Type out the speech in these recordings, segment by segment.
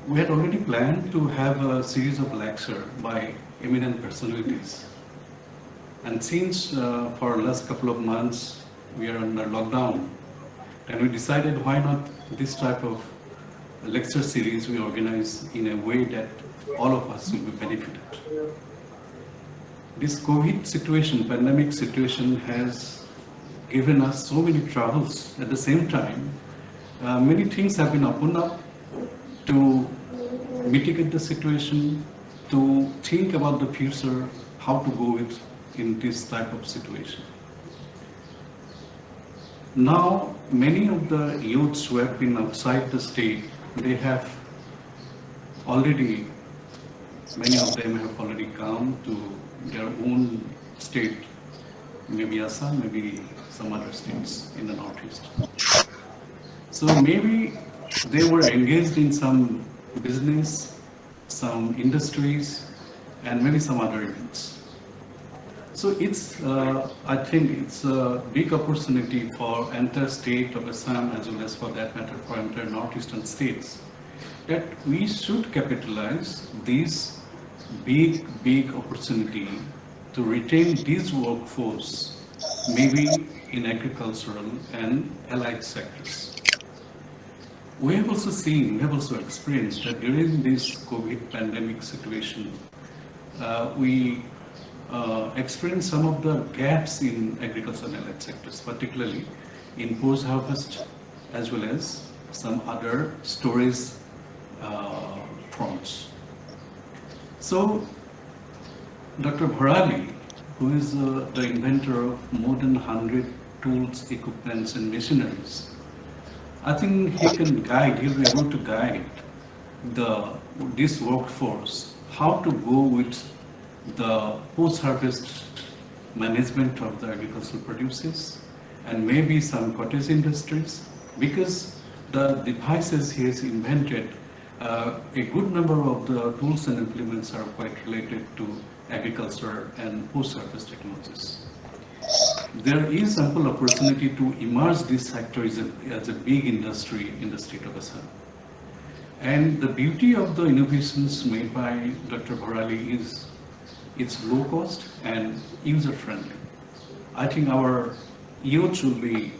We had already planned to have a series of lecture by eminent personalities. And since for last couple of months we are under lockdown, and we decided why not this type of lecture series we organize in a way that all of us will be benefited. This COVID situation, pandemic situation has given us so many troubles. At the same time, many things have been opened up to mitigate the situation, to think about the future, how to go with in this type of situation. Now, many of the youths who have been outside the state, they have already, many of them have already come to their own state, maybe Assam, maybe some other states in the northeast. So maybe they were engaged in some business, some industries, and maybe some other events. So it's, I think it's a big opportunity for entire state of Assam as well as for that matter for entire northeastern states that we should capitalize this big opportunity to retain this workforce maybe in agricultural and allied sectors. We have also seen, we have also experienced that during this COVID pandemic situation, we experienced some of the gaps in agricultural and allied sectors, particularly in post-harvest as well as some other storage fronts. So, Dr. Bharali, who is the inventor of more than 100 tools, equipments, and machineries, I think he can guide, he'll be able to guide this workforce how to go with the post-harvest management of the agricultural produces and maybe some cottage industries, because the devices he has invented, a good number of the tools and implements are quite related to agriculture and post-harvest technologies. There is ample opportunity to emerge this sector as a big industry in the state of Assam. And the beauty of the innovations made by Dr. Bharali is it's low cost and user friendly. I think our youth should be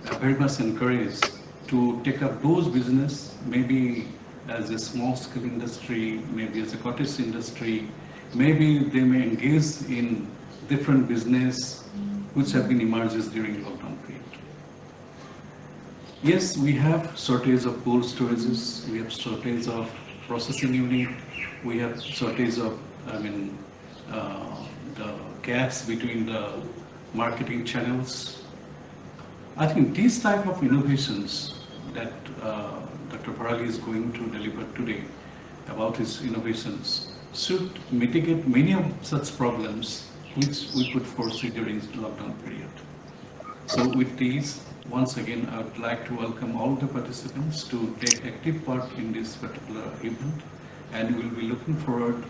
very much encouraged to take up those business, maybe as a small scale industry, maybe as a cottage industry, maybe they may engage in different business which have been emerges during lockdown period. Yes, we have shortage of cold storages, we have shortage of processing unit, we have shortage of, the gaps between the marketing channels. I think these type of innovations that Dr. Bharali is going to deliver today about his innovations should mitigate many of such problems which we could foresee during the lockdown period. So with these, once again, I would like to welcome all the participants to take active part in this particular event, and we'll be looking forward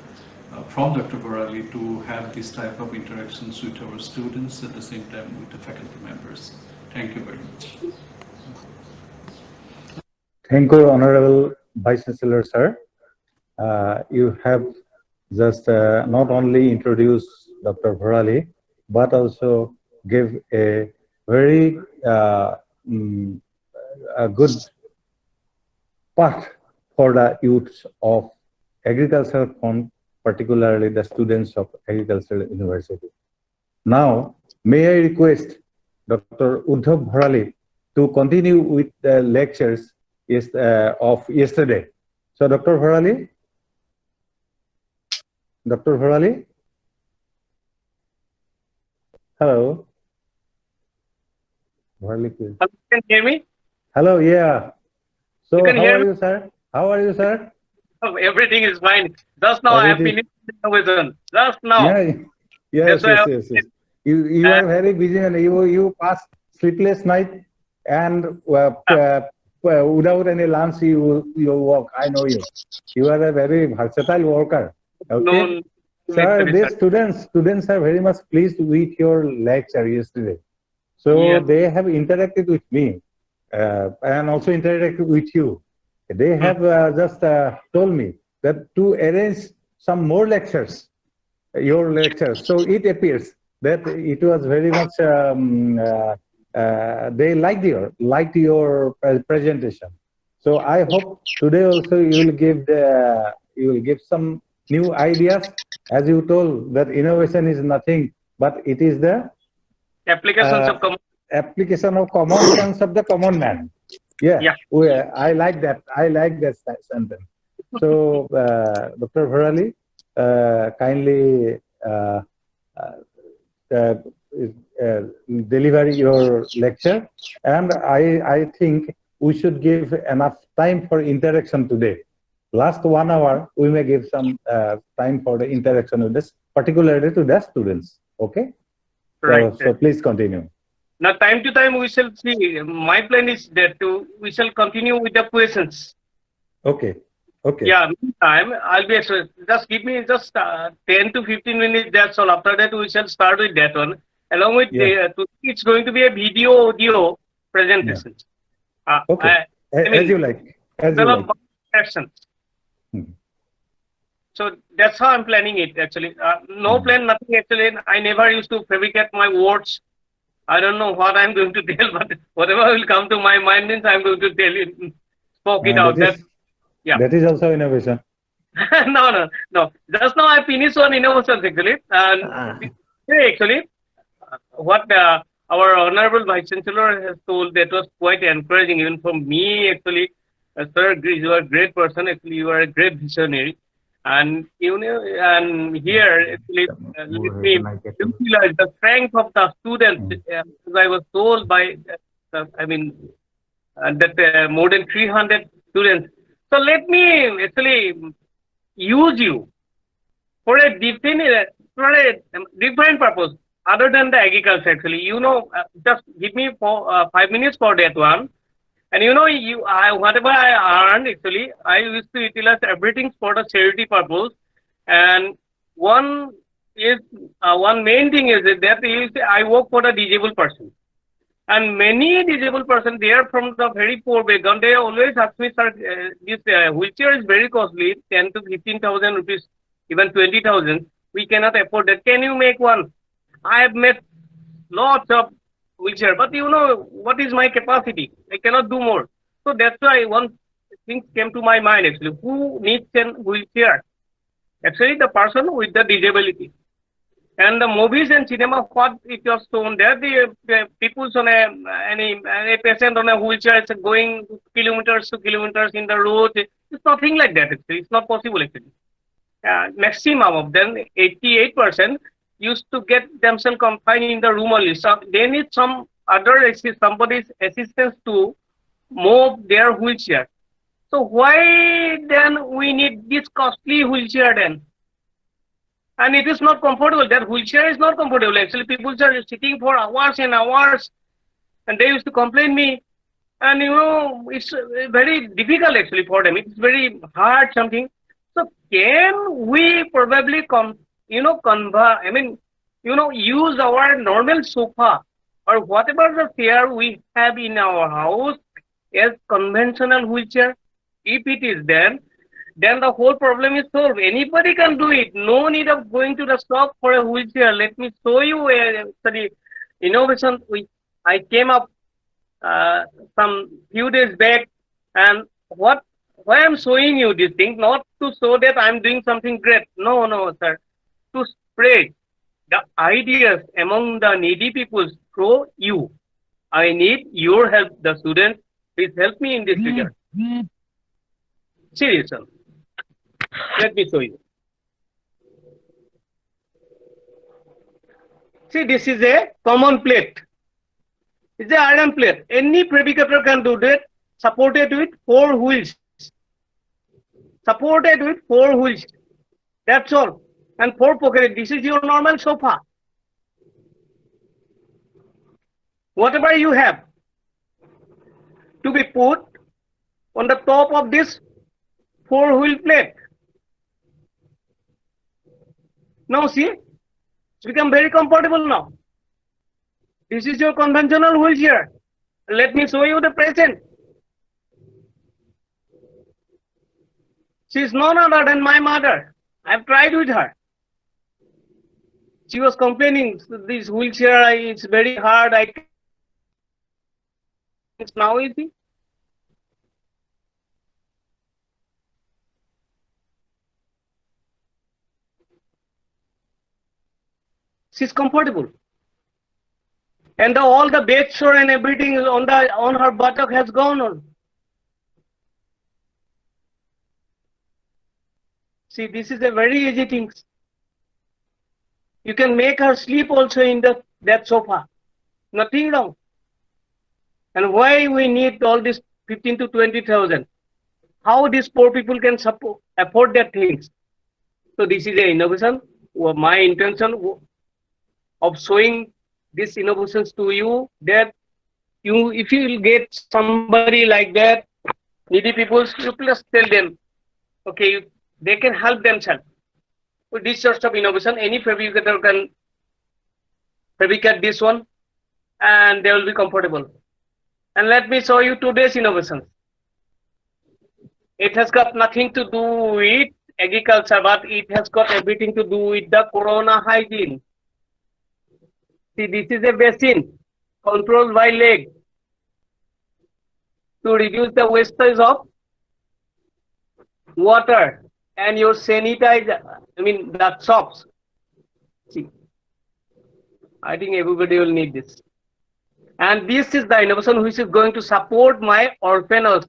from Dr. Bharali to have this type of interactions with our students at the same time with the faculty members. Thank you very much. Thank you, Honorable Vice Chancellor, sir. You have just not only introduced Dr. Bharali, but also give a very a good path for the youth of agriculture, particularly the students of Agricultural University. Now, may I request Dr. Uddhav Bharali to continue with the lectures of yesterday. So, Dr. Bharali? Dr. Bharali? Hello? Bharali, please. Hello, can you hear me? Hello, yeah. So, You can how hear are me? you, sir? How are you, sir? Oh, everything is fine. Just now I have Everything- finished the innovation. Just now. Yeah, yes, That's why yes, yes, yes. You are very busy and you pass sleepless night and without any lunch you work. I know you. You are a very versatile worker. Okay, No, sir. actually, These students are very much pleased with your lecture yesterday. So Yes. they have interacted with me and also interacted with you. They have just told me that to arrange some more lectures, your lectures. So it appears that it was very much they liked your presentation. So I hope today also you will give some new ideas. As you told that innovation is nothing, but it is the Applications of common. application of common sense of the common man. Yeah, Yeah. I like that. I like that sentence. So, Dr. Bharali, kindly uh, deliver your lecture, and I think we should give enough time for interaction today. Last 1 hour, we may give some time for the interaction with this, particularly to the students. Okay. Right. So please continue. Now, time to time, we shall see. My plan is that we shall continue with the questions. Okay. Okay. Yeah, meantime, I'll be just give me just 10 to 15 minutes. That's all. After that, we shall start with that one. Along with it's going to be a video audio presentation. Okay. As you like. As you like. Questions. So that's how I'm planning it actually. No plan, nothing actually. I never used to fabricate my words. I don't know what I'm going to tell, but whatever will come to my mind means I'm going to tell you, spoke it out. That is also innovation. No. Just now I finished one innovation actually. And actually, what our Honorable Vice Chancellor has told, that was quite encouraging even for me actually. Sir, you are a great person. Actually, you are a great visionary. And you know, and here actually, let me utilize the strength of the students. As I was told by, that more than 300 students. So let me actually use you for a different purpose other than the agriculture. Actually, just give me 5 minutes for that one. And whatever I earned, actually, I used to utilize everything for the charity purpose. And one main thing is that I work for the disabled person. And many disabled persons, they are from the very poor background. They always ask me, sir, this wheelchair is very costly, 10 to 15,000 rupees, even 20,000. We cannot afford that. Can you make one? I have made lots of wheelchair, but what is my capacity? I cannot do more. So that's why one thing came to my mind actually. Who needs a wheelchair? Actually, the person with the disability. And the movies and cinema, what it was shown there, the people on a patient on a wheelchair is going kilometers to kilometers in the road. It's nothing like that actually. It's not possible actually. Maximum of them, 88%, used to get themselves confined in the room only. So they need somebody's assistance to move their wheelchair. So why then we need this costly wheelchair then? And it is not comfortable. That wheelchair is not comfortable. Actually, people are sitting for hours and hours, and they used to complain me. And it's very difficult actually for them. It's very hard something. So can we probably use our normal sofa or whatever the chair we have in our house as conventional wheelchair? If it is then the whole problem is solved. Anybody can do it. No need of going to the shop for a wheelchair. Let me show you a innovation which I came up some few days back. And why I'm showing you this thing, not to show that I'm doing something great. No, sir. To spread the ideas among the needy people through you. I need your help, the students. Please help me in this regard. Seriously. Let me show you. See, this is a common plate. It's an iron plate. Any fabricator can do that. Supported with 4 wheels. Supported with 4 wheels. That's all. And 4 pockets. This is your normal sofa. Whatever you have to be put on the top of this 4-wheel plate. Now see, it's become very comfortable now. This is your conventional wheelchair. Let me show you the present. She's none other than my mother. I've tried with her. She was complaining, this wheelchair, it's very hard. It's now easy. She's comfortable. And all the bed sore and everything on her buttock has gone on. See, this is a very easy thing. You can make her sleep also in that sofa. Nothing wrong. And why we need all this 15 to 20,000? How these poor people can afford their things? So this is an innovation. My intention of showing these innovations to you, that if you will get somebody like that, needy people, you please tell them, okay, they can help themselves. With this sort of innovation, any fabricator can fabricate this one and they will be comfortable. And let me show you today's innovation. It has got nothing to do with agriculture, but it has got everything to do with the corona hygiene. See, this is a basin controlled by leg to reduce the wastage of water and your sanitizer, the soaps. See, I think everybody will need this. And this is the innovation which is going to support my orphanage,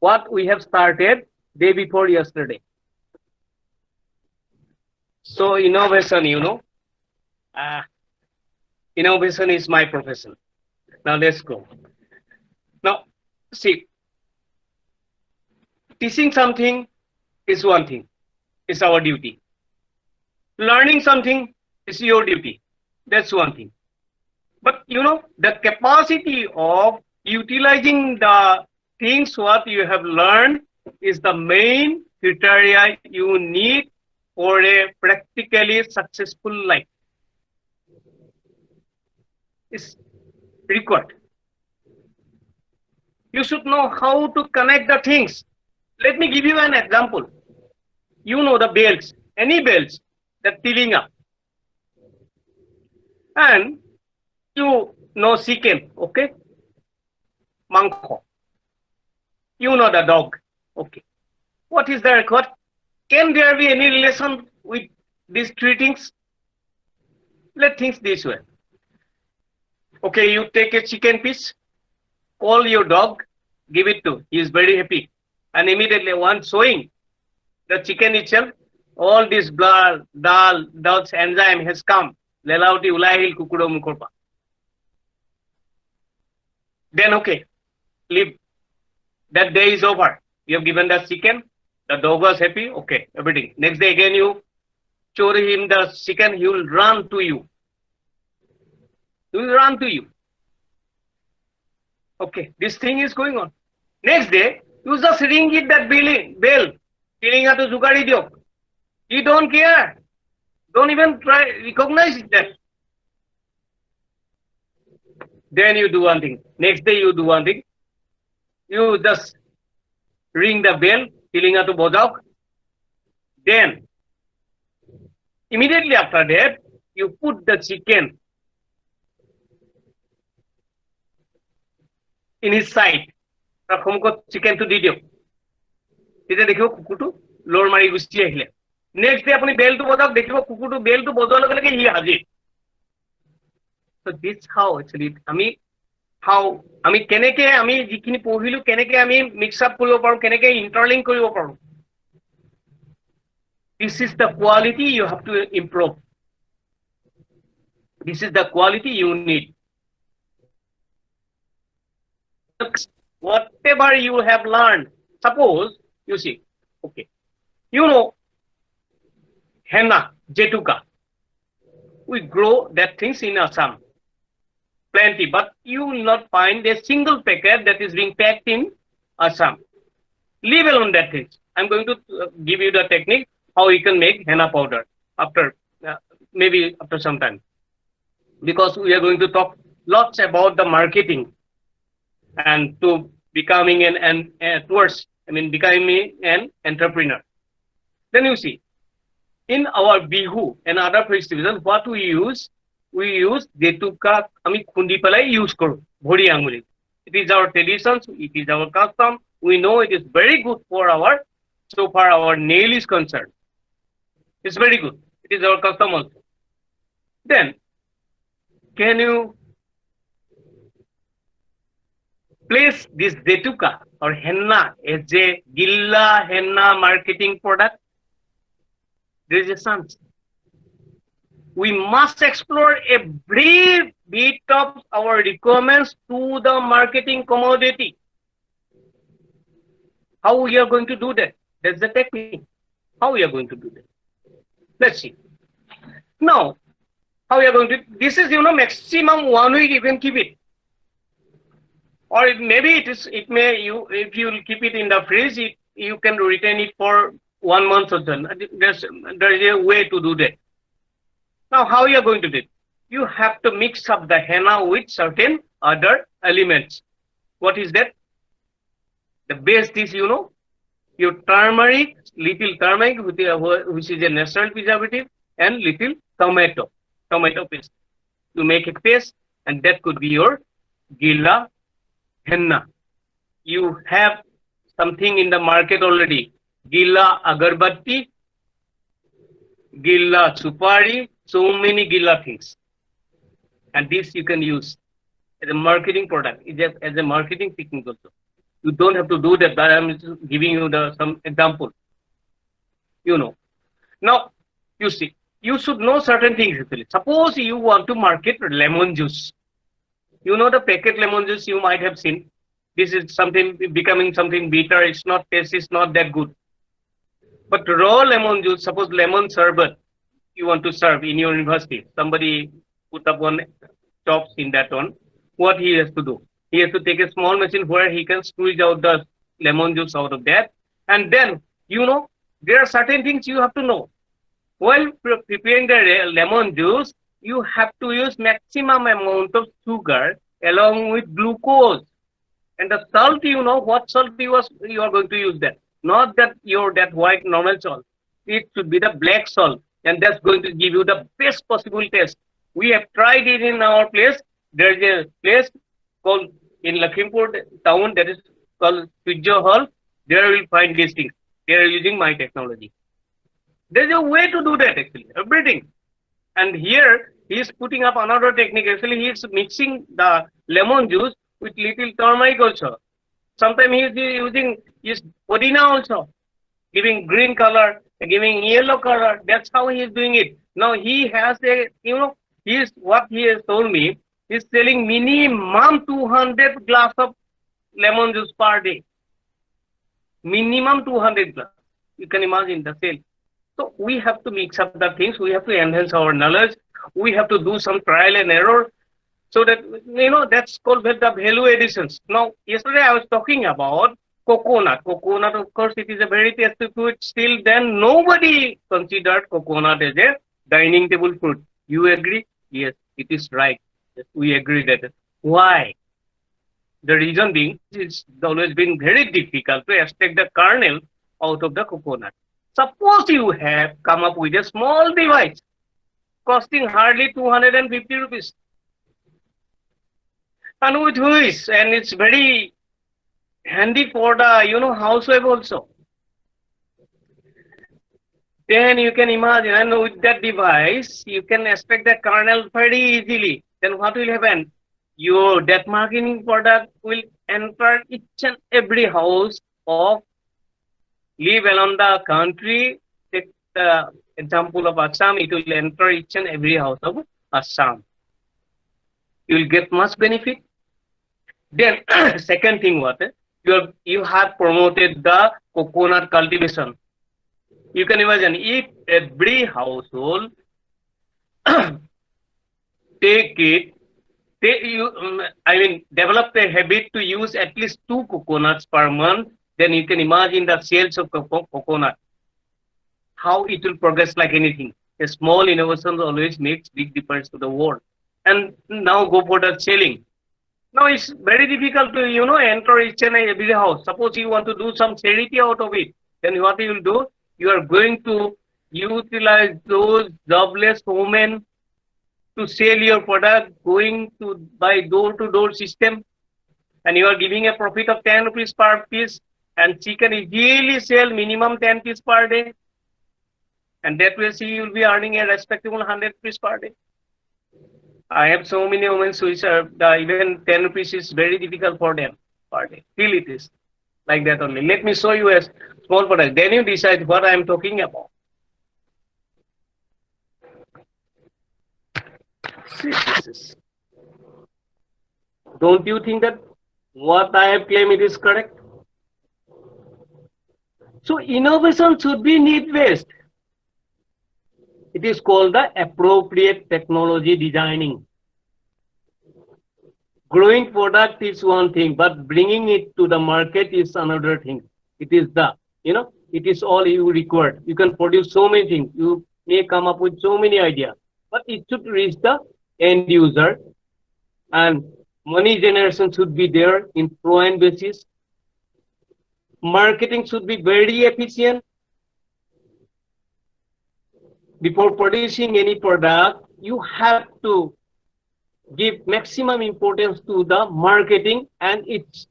what we have started day before yesterday. So innovation, innovation is my profession. Now let's go. Now, see, teaching something is one thing. It's our duty. Learning something is your duty. That's one thing. But the capacity of utilizing the things what you have learned is the main criteria you need for a practically successful life. Is required. You should know how to connect the things. Let me give you an example. You know the belts, any belts, the tilinga. And you know chicken, okay? Manko. You know the dog, okay? What is the record? Can there be any relation with these three things? Let's think this way. Okay, you take a chicken piece, call your dog, give it to, he is very happy. And immediately once showing the chicken itself, all this blood, dog's enzyme has come. Lelauti ulahil kukuro mukorpa. Then okay, leave. That day is over. You have given the chicken, the dog was happy, okay, everything. Next day again you show him the chicken, he will run to you. He will run to you. Okay, this thing is going on. Next day, you just ring it that bell. Tilinga to Zugari diok. You don't care. Don't even try recognize that. Then you do one thing. Next day you do one thing. You just ring the bell, Tilinga to Bojauk. Then, immediately after that, you put the chicken in his side. Chicken to didio. Lord Mari Gusti. Next day, upon bell to Bojauk, Kuku bell to Bozol, he has it. So this how actually, keneke, jikini pohilu, keneke, mix up koribo paru, keneke, interlink koribo paru. This is the quality you have to improve. This is the quality you need. Whatever you have learned, suppose you see, okay, henna, jetuka, we grow that things in Assam, plenty, but you will not find a single packet that is being packed in Assam. Leave alone that things. I'm going to give you the technique how you can make henna powder after maybe after some time, because we are going to talk lots about the marketing and to becoming becoming an entrepreneur. Then you see, in our Bihu and other festivals, what we use Detuka, ami khundi palai use karo, bhori anguli. It is our traditions, it is our custom. We know it is very good for our, so far our nail is concerned. It's very good. It is our custom also. Then, can you place this Detuka or henna as a Gilla henna marketing product? There is a chance. We must explore every bit of our requirements to the marketing commodity. How we are going to do that? That's the technique. How we are going to do that? Let's see. Now, how we are going to, this is, maximum 1 week you can keep it. Or maybe it may, if you keep it in the fridge, you can retain it for 1 month or so. There is a way to do that. Now, how you are going to do it? You have to mix up the henna with certain other elements. What is that? The base is, your turmeric, little turmeric, which is a natural preservative, and little tomato paste. You make a paste, and that could be your Gilla henna. You have something in the market already. Gilla agarbatti, Gilla supari, so many Gilla things. And this you can use as a marketing product, as a marketing technique also. You don't have to do that, but I'm just giving you some example. Now, you see, you should know certain things actually. Suppose you want to market lemon juice. The packet lemon juice you might have seen. This is becoming something bitter. It's not taste. It's not that good. But raw lemon juice, suppose lemon sherbet, you want to serve in your university. Somebody put up one chops in that one. What he has to do? He has to take a small machine where he can squeeze out the lemon juice out of that. And then, there are certain things you have to know. While preparing the lemon juice, you have to use maximum amount of sugar along with glucose. And the salt, what salt you are going to use that. Not that that white normal salt. It should be the black salt. And that's going to give you the best possible taste. We have tried it in our place. There is a place called in Lakhimpur town that is called Pizza Hall. There you will find these things. They are using my technology. There is a way to do that actually, everything. And here he is putting up another technique. Actually, he is mixing the lemon juice with little turmeric also. Sometimes he is using his podina also, giving green color, giving yellow color. That's how he is doing it. Now he has what he has told me, he's selling minimum 200 glass of lemon juice per day. Minimum 200 glass. You can imagine the sale. So we have to mix up the things. We have to enhance our knowledge. We have to do some trial and error. So that, that's called the value additions. Now, yesterday I was talking about coconut. Coconut, of course, it is a very tasty fruit. Still then, nobody considered coconut as a dining table fruit. You agree? Yes, it is right. Yes, we agree that. Why? The reason being, it's always been very difficult to extract the kernel out of the coconut. Suppose you have come up with a small device costing hardly 250 rupees. And with which, and it's very handy for the, housewife also. Then you can imagine, and with that device, you can extract the kernel very easily. Then what will happen? That marketing product will enter each and every house of live along the country. Take the example of Assam, it will enter each and every house of Assam. You will get much benefit. Then, second thing, you have promoted the coconut cultivation. You can imagine if every household develop a habit to use at least 2 coconuts per month, then you can imagine the sales of coconut, how it will progress like anything. A small innovation always makes big difference to the world. And now go for the selling. Now it's very difficult to, enter each and every house. Suppose you want to do some charity out of it, then what you will do? You are going to utilize those jobless women to sell your product, going to by door-to-door system, and you are giving a profit of 10 rupees per piece, and she can easily sell minimum 10 pieces per day, and that way she will be earning a respectable 100 rupees per day. I have so many women which are even 10 rupees is very difficult for them per day. Still it is like that only. Let me show you a small product. Then you decide what I am talking about. See, this is. Don't you think that what I have claimed it is correct? So innovation should be need-based. It is called the appropriate technology designing. Growing product is one thing, but bringing it to the market is another thing. It is the, it is all you require. You can produce so many things. You may come up with so many ideas, but it should reach the end user, and money generation should be there in fluent basis. Marketing should be very efficient. Before producing any product, you have to give maximum importance to the marketing and its,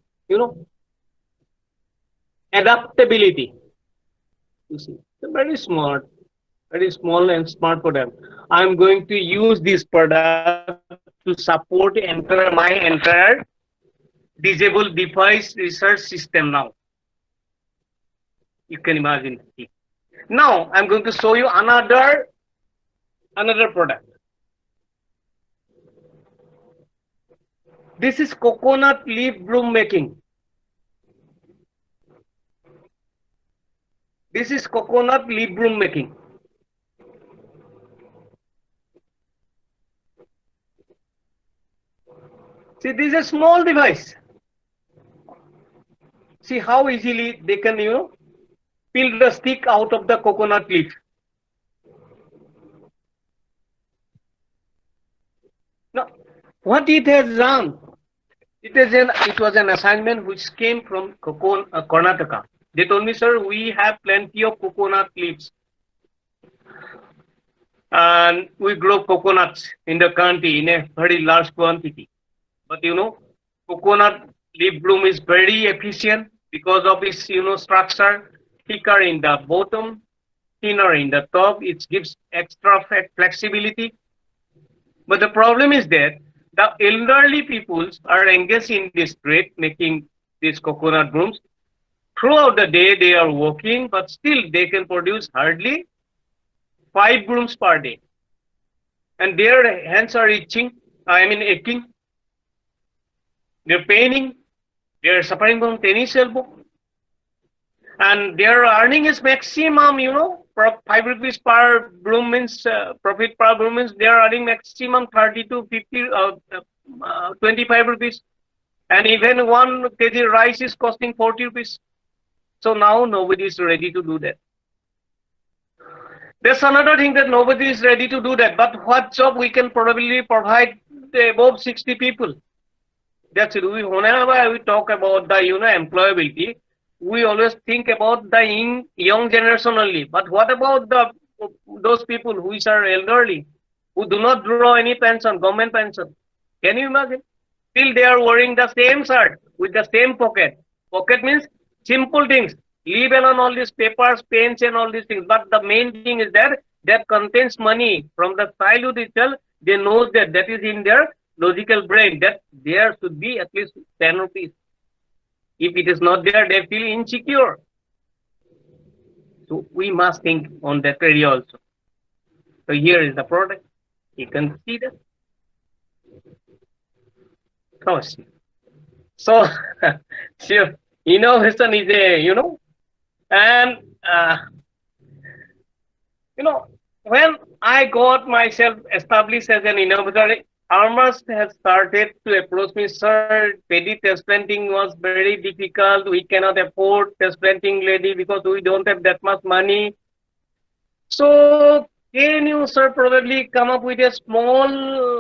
adaptability. You see, it's very smart, very small and smart product. I'm going to use this product to support my entire disabled device research system now. You can imagine. Now I'm going to show you another product. This is coconut leaf broom making. This is coconut leaf broom making. See, this is a small device. See how easily they can, peel the stick out of the coconut leaf. Now, what it has done, it was an assignment which came from Karnataka. They told me, sir, we have plenty of coconut leaves, and we grow coconuts in the country in a very large quantity. But coconut leaf bloom is very efficient because of its structure, thicker in the bottom, thinner in the top. It gives extra flexibility. But the problem is that the elderly people are engaged in this trade, making these coconut brooms. Throughout the day, they are working, but still they can produce hardly 5 brooms per day. And their hands are aching. They're paining. They're suffering from tennis elbow. And their earning is maximum, 5 rupees per broom means, profit per broom means they are earning maximum 30 to 50, 25 rupees. And even 1 kg rice is costing 40 rupees. So now nobody is ready to do that. There's another thing that nobody is ready to do that. But what job we can probably provide above 60 people? That's it. Whenever we talk about the employability, we always think about the young generation only. But what about those people who are elderly, who do not draw any pension, government pension? Can you imagine? Still they are wearing the same shirt with the same pocket. Pocket means simple things. Leave alone all these papers, pens, and all these things. But the main thing is that contains money. From the childhood itself, they know that is in their logical brain, that there should be at least 10 rupees. If it is not there, they feel insecure. So we must think on that area also. So here is the product. You can see that. Oh, so sure, innovation is a, and when I got myself established as an innovator, farmers have started to approach me, sir, paddy transplanting was very difficult. We cannot afford transplanting lady because we don't have that much money. So can you, sir, probably come up with a small,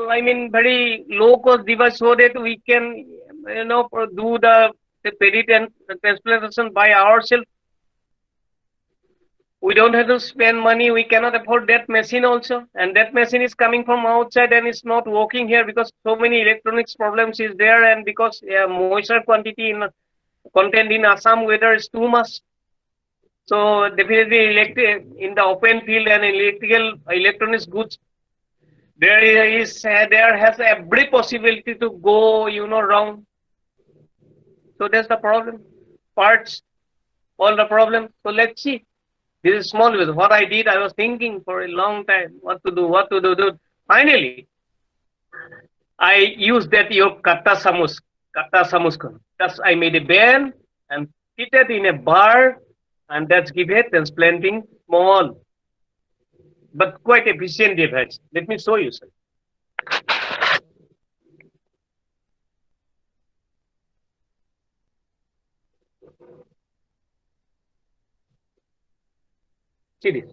very low cost device so that we can, do the paddy transplantation by ourselves We don't have to spend money. We cannot afford that machine also. And that machine is coming from outside and it's not working here because so many electronics problems is there, and because moisture quantity in content in Assam weather is too much. So definitely in the open field and electronics goods, there has every possibility to go, wrong. So that's the problem. Parts, all the problem. So let's see. This is small with what I did. I was thinking for a long time what to do. Finally, I used that your kata samuskon. That's I made a band and fit it in a bar, and that's give it transplanting small but quite efficient device. Let me show you, sir. See this.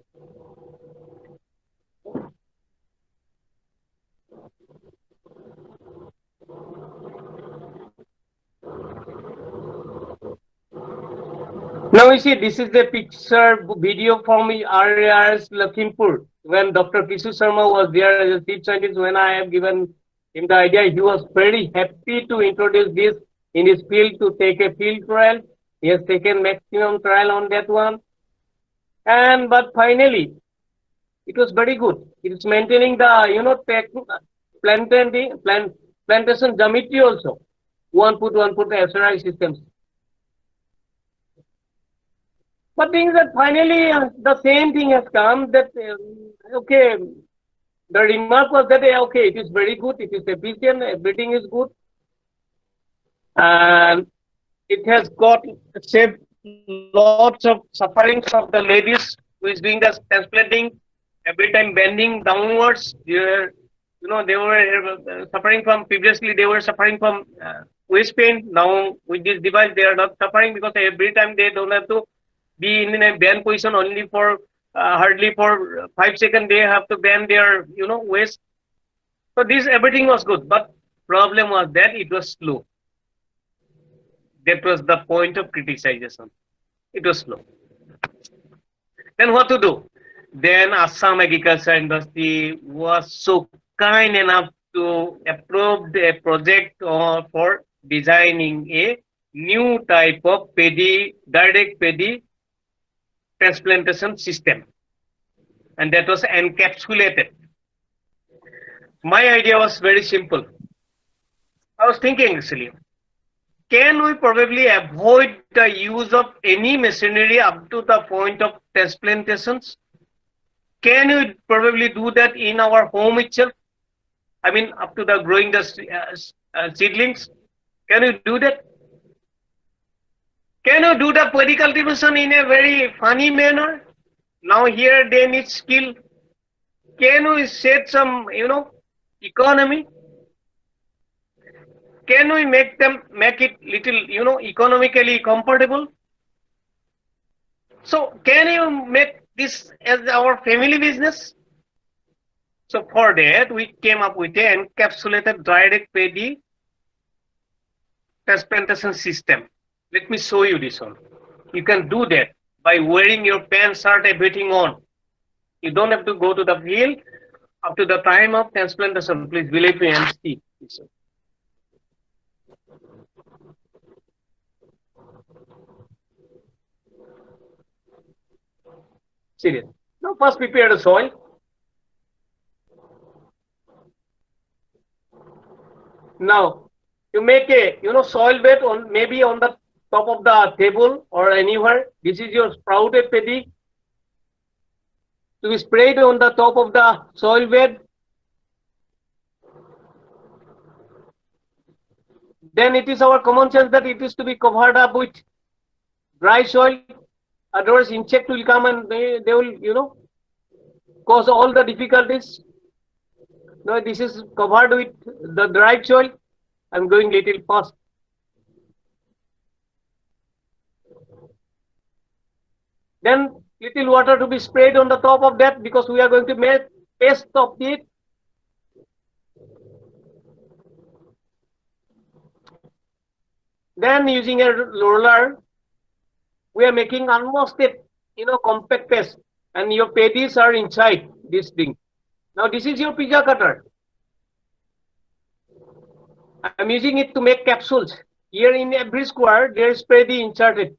Now you see, this is the picture video from RARS Lakhimpur when Dr. Kisu Sharma was there as a chief scientist. When I have given him the idea, he was very happy to introduce this in his field to take a field trial. He has taken maximum trial on that one, and but finally, it was very good. It is maintaining the plantation geometry also. One foot SRI systems. But things that finally the same thing has come that okay, the remark was that okay, it is very good, it is efficient, everything is good, and it has got saved lots of sufferings of the ladies who is doing the transplanting. Every time bending downwards, they were suffering from previously. They were suffering from waist pain. Now with this device, they are not suffering because every time they don't have to be in a bend position only for hardly for 5 seconds. They have to bend their waist. So this everything was good, but problem was that it was slow. That was the point of criticization. It was slow. Then what to do? Then Assam Agriculture Industry was so kind enough to approve a project for designing a new type of direct paddy transplantation system, and that was encapsulated. My idea was very simple. I was thinking actually, can we probably avoid the use of any machinery up to the point of transplantations? Can we probably do that in our home itself? I mean, up to the growing the seedlings. Can we do that? Can you do the paddy cultivation in a very funny manner? Now here they need skill. Can we set some, economy? Can we make it little, economically comfortable? So can you make this as our family business? So for that, we came up with an encapsulated direct paddy transplantation system. Let me show you this one. You can do that by wearing your pants, shirt, everything on. You don't have to go to the field up to the time of transplantation. Please believe me and see. Serious. Now first prepare the soil. Now you make a soil bed on maybe on the top of the table or anywhere. This is your sprouted paddy to be sprayed on the top of the soil bed. Then it is our common sense that it is to be covered up with dry soil. Otherwise, insect will come and they will cause all the difficulties. Now this is covered with the dry soil. I'm going little fast. Then little water to be sprayed on the top of that because we are going to make paste of it. Then using a roller, we are making almost a compact paste. and your paddies are inside this thing. Now this is your pizza cutter. I'm using it to make capsules. Here in every square there is paddy inserted.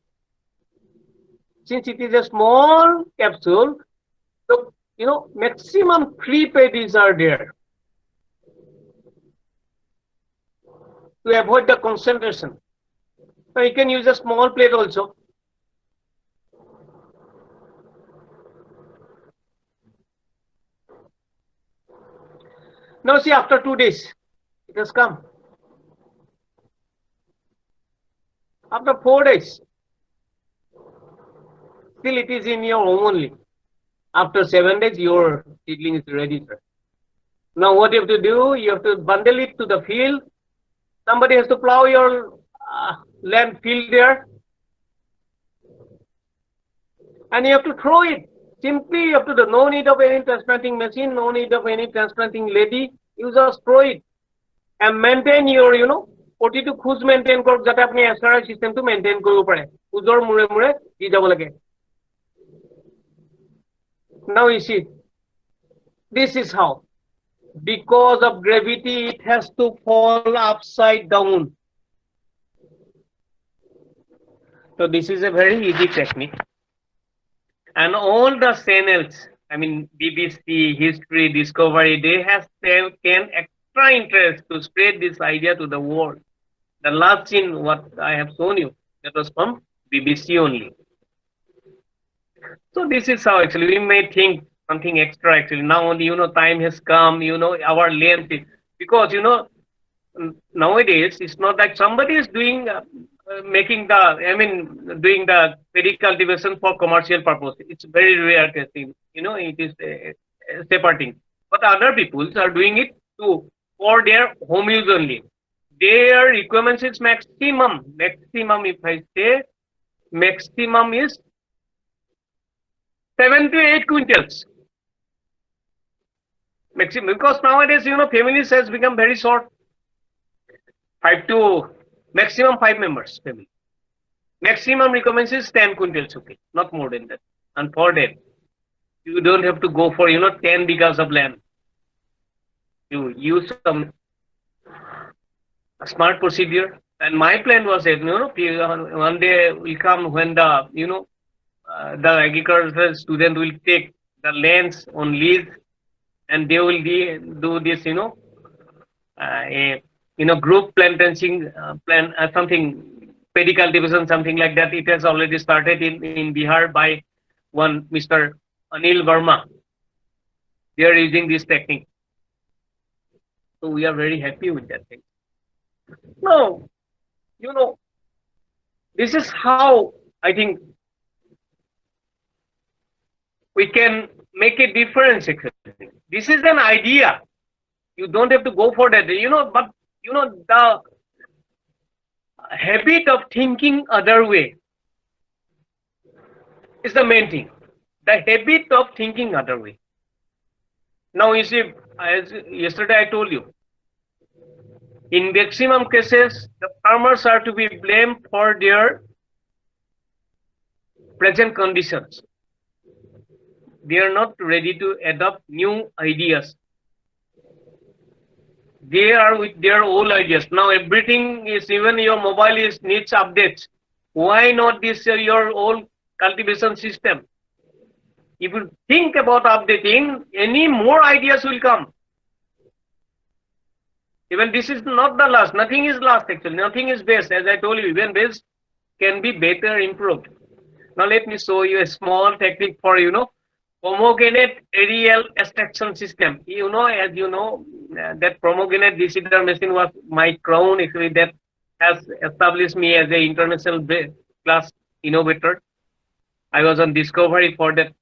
Since it is a small capsule, so maximum 3 paddies are there to avoid the concentration. So you can use a small plate also. Now see, after 2 days, it has come. After 4 days, still it is in your home only. After 7 days, your seedling is ready, sir. Now what you have to do, you have to bundle it to the field. Somebody has to plow your land field there. And you have to throw it. Simply you have to do, no need of any transplanting machine, no need of any transplanting lady. You just throw it. And maintain your, প্ৰতিটো খোজ maintain কৰক যাতে আপুনি এছআৰআই সিস্টেমটো maintain কৰিব পাৰে খোজৰ মুৰে মুৰে দি যাব লাগে Now you see, this is how. Because of gravity, it has to fall upside down. So this is a very easy technique. And all the channels, I mean BBC, History, Discovery, they have taken extra interest to spread this idea to the world. The last scene, what I have shown you, that was from BBC only. So this is how actually we may think something extra actually. Now only, time has come, our length is, because, nowadays it's not like somebody is doing, doing the paddy cultivation for commercial purpose. It's very rare testing, it is separating. But other people are doing it too for their home use only. Their requirements is maximum, if I say, maximum is 7 to 8 quintals. Maximum, because nowadays, families has become very short. maximum 5 members family. Maximum requirements is 10 quintals, okay, not more than that. And for that, you don't have to go for, 10 bighas of land. You use some smart procedure. And my plan was that, one day will come when the, the agricultural student will take the lands on lease and they will do this, group planting, something, paddy cultivation, something like that. It has already started in Bihar by one Mr. Anil Verma. They are using this technique. So we are very happy with that thing. No, this is how I think we can make a difference. This is an idea. You don't have to go for that, but the habit of thinking other way is the main thing. The habit of thinking other way. Now you see, as yesterday I told you, in maximum cases, the farmers are to be blamed for their present conditions. They are not ready to adopt new ideas. They are with their old ideas. Now everything is, even your mobile needs updates. Why not this your old cultivation system? If you think about updating, any more ideas will come. Even this is not the last. Nothing is last actually. Nothing is best. As I told you, even best can be better improved. Now let me show you a small technique for, pomegranate aerial extraction system. As you know, that pomegranate decider machine was my crown actually, that has established me as an international class innovator. I was on Discovery for that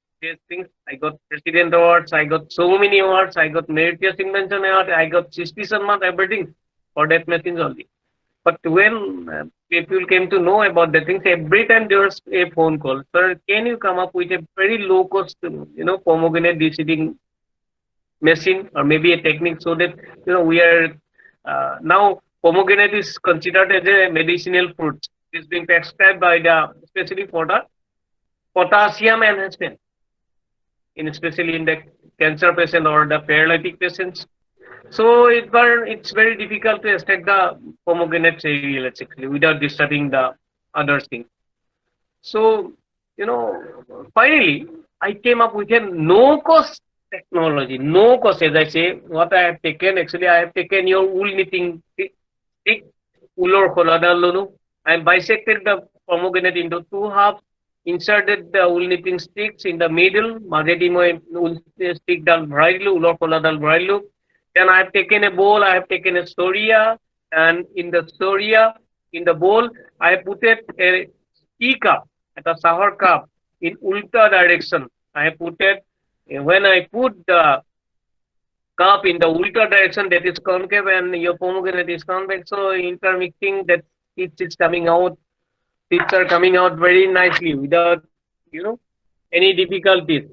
things. I got President Awards, I got so many awards, I got Meritorious Invention Award, I got Suspicion Month, everything for that machines only. But when people came to know about the things, every time there was a phone call, sir, can you come up with a very low cost, pomegranate deseeding machine or maybe a technique so that, we are, now pomegranate is considered as a medicinal fruit. It's being prescribed by the, especially for the potassium enhancement. especially in the cancer patient or the paralytic patients. So it's very difficult to extract the pomegranate cereals actually without disturbing the other things. So, finally, I came up with a no-cost technology. No cost, as I say, what I have taken, actually, I have taken your wool knitting stick, wool or koladalunu. I bisected the pomegranate into two halves, inserted the wool knitting sticks in the middle, মাজেদি মই wool stick ডাল ভৰাই দিলো, ঊলৰ কলাডাল ভৰাই দিলো. Then I have taken a bowl, I have taken a storia, and in the storia, in the bowl, I have put it a tea cup, at a sour cup, in ulta direction. I have put it, when I put the cup in the ulta direction, that is concave, and your pomegranate is convex, so intermixing, that it is coming out, seeds are coming out very nicely without, any difficulties.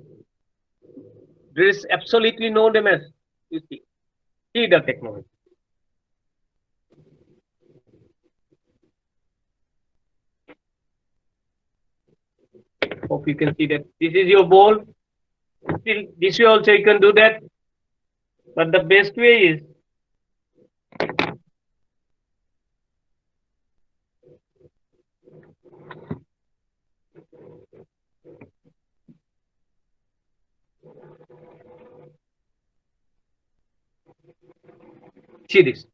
There is absolutely no damage, you see. See the technology. Hope you can see that. This is your bowl. Still, this way also you can do that. But the best way is see this.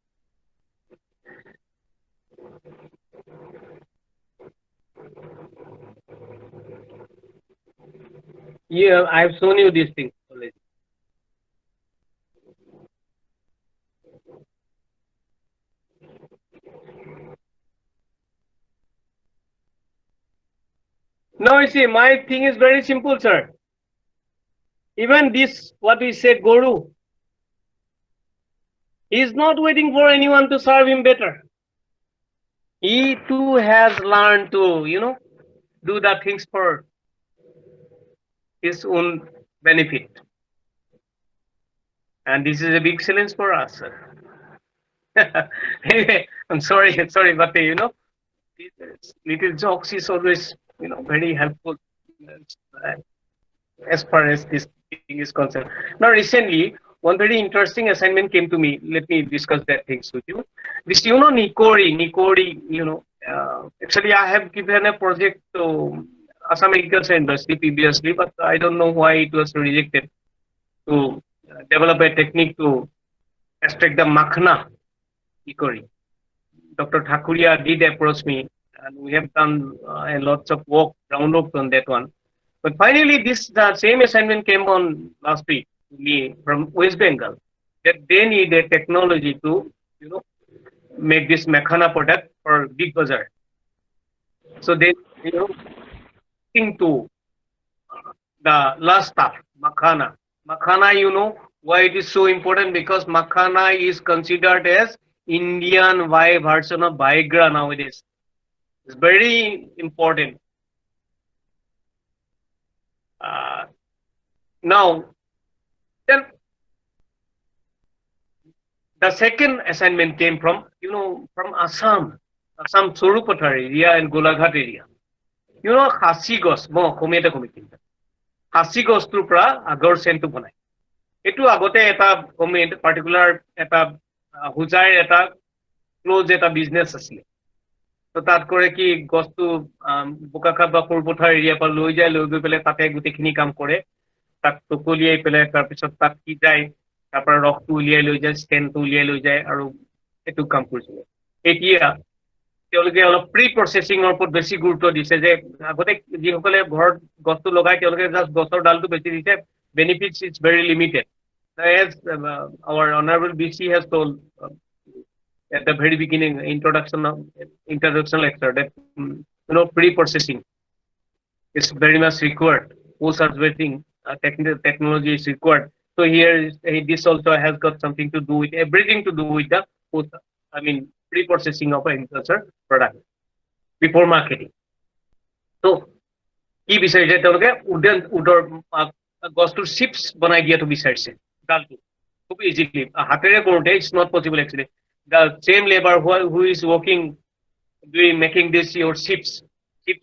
Yeah, I have shown you this thing already. Now you see, my thing is very simple, sir. Even this, what we say, Guru, he is not waiting for anyone to serve him better. He too has learned to, do the things for his own benefit. And this is a big challenge for us, sir. Anyway, I'm sorry, but little jokes is always, very helpful as far as this thing is concerned. Now, recently, one very interesting assignment came to me. Let me discuss that things with you. This, Nikori, actually, I have given a project to Assam Agriculture Industry previously, but I don't know why it was rejected, to develop a technique to extract the makhna Nikori. Dr. Thakuria did approach me, and we have done a lots of work, groundwork on that one. But finally, the same assignment came on last week to me from West Bengal, that they need a technology to, make this makhana product for Big Bazaar. So they, think to the last stuff, makhana. Makhana, why it is so important? Because makhana is considered as Indian version of Viagra nowadays. It's very important. Now, then the second assignment came from, from Assam Sorupathar area and Golaghat area. Khasi gos, kometa committee. Khasi gos to pra agor sent to Bonai. Etu agote eta particular eta Hujai eta close eta business asile. So তাত কৰে কি গছটো বোকাখাত বা Sarupathar area পৰা লৈ গৈ পেলাই তাতে গোটেইখিনি কাম কৰে, তাক টকলিয়াই পেলাই তাৰপিছত তাত কি যায়, তাৰ পৰা ৰসটো উলিয়াই লৈ যায়, ষ্টেনটো উলিয়াই লৈ যায়, আৰু এইটো কাম কৰিছিলে। এতিয়া তেওঁলোকে অলপ প্ৰি প্ৰচেছিঙৰ ওপৰত বেছি গুৰুত্ব দিছে, যে আগতে যিসকলে ঘৰত গছটো লগাই তেওঁলোকে জাষ্ট গছৰ ডালটো বেছি দিছে, benefits is very limited. As our honorable BC has told at the very beginning, introduction lecture, that pre-processing is very much required. Post-harvesting technical technology is required. So here, this also has got something to do with, everything to do with the pre-processing of agriculture product before marketing. So, কি বিচাৰিছে তেওঁলোকে উডৰ গছটোৰ chips বনাই দিয়াটো বিচাৰিছে, ডালটো খুব easily হাতেৰে কৰোঁতে it's not possible actually. The same labor who is working, making this your chips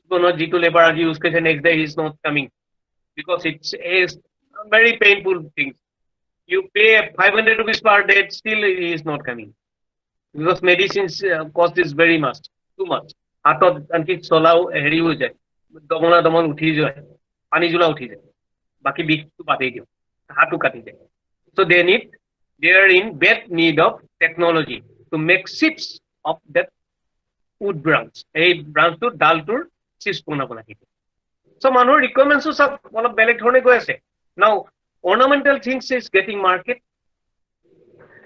bono jitu labor as use kese next day is not coming, because it's a very painful things. You pay 500 rupees per day, still he is not coming. Because medicines cost is very much, too much. হাতত আনকি চলাও হেৰি হৈ যায় দমনা দমন উঠি যায় পানী জোলা উঠি যায় বাকি বিষটো বাদেই দিওঁ হাতটো কাটি যায় so they are in bad need of technology to make chips of that wood branch এই ব্ৰাঞ্চটোৰ ডালটোৰ চিপছ বনাব লাগিব so মানুহৰ ৰিকোয়াৰমেন্টস সব অলপ বেলেগ ধৰণে গৈ আছে now ornamental things is getting market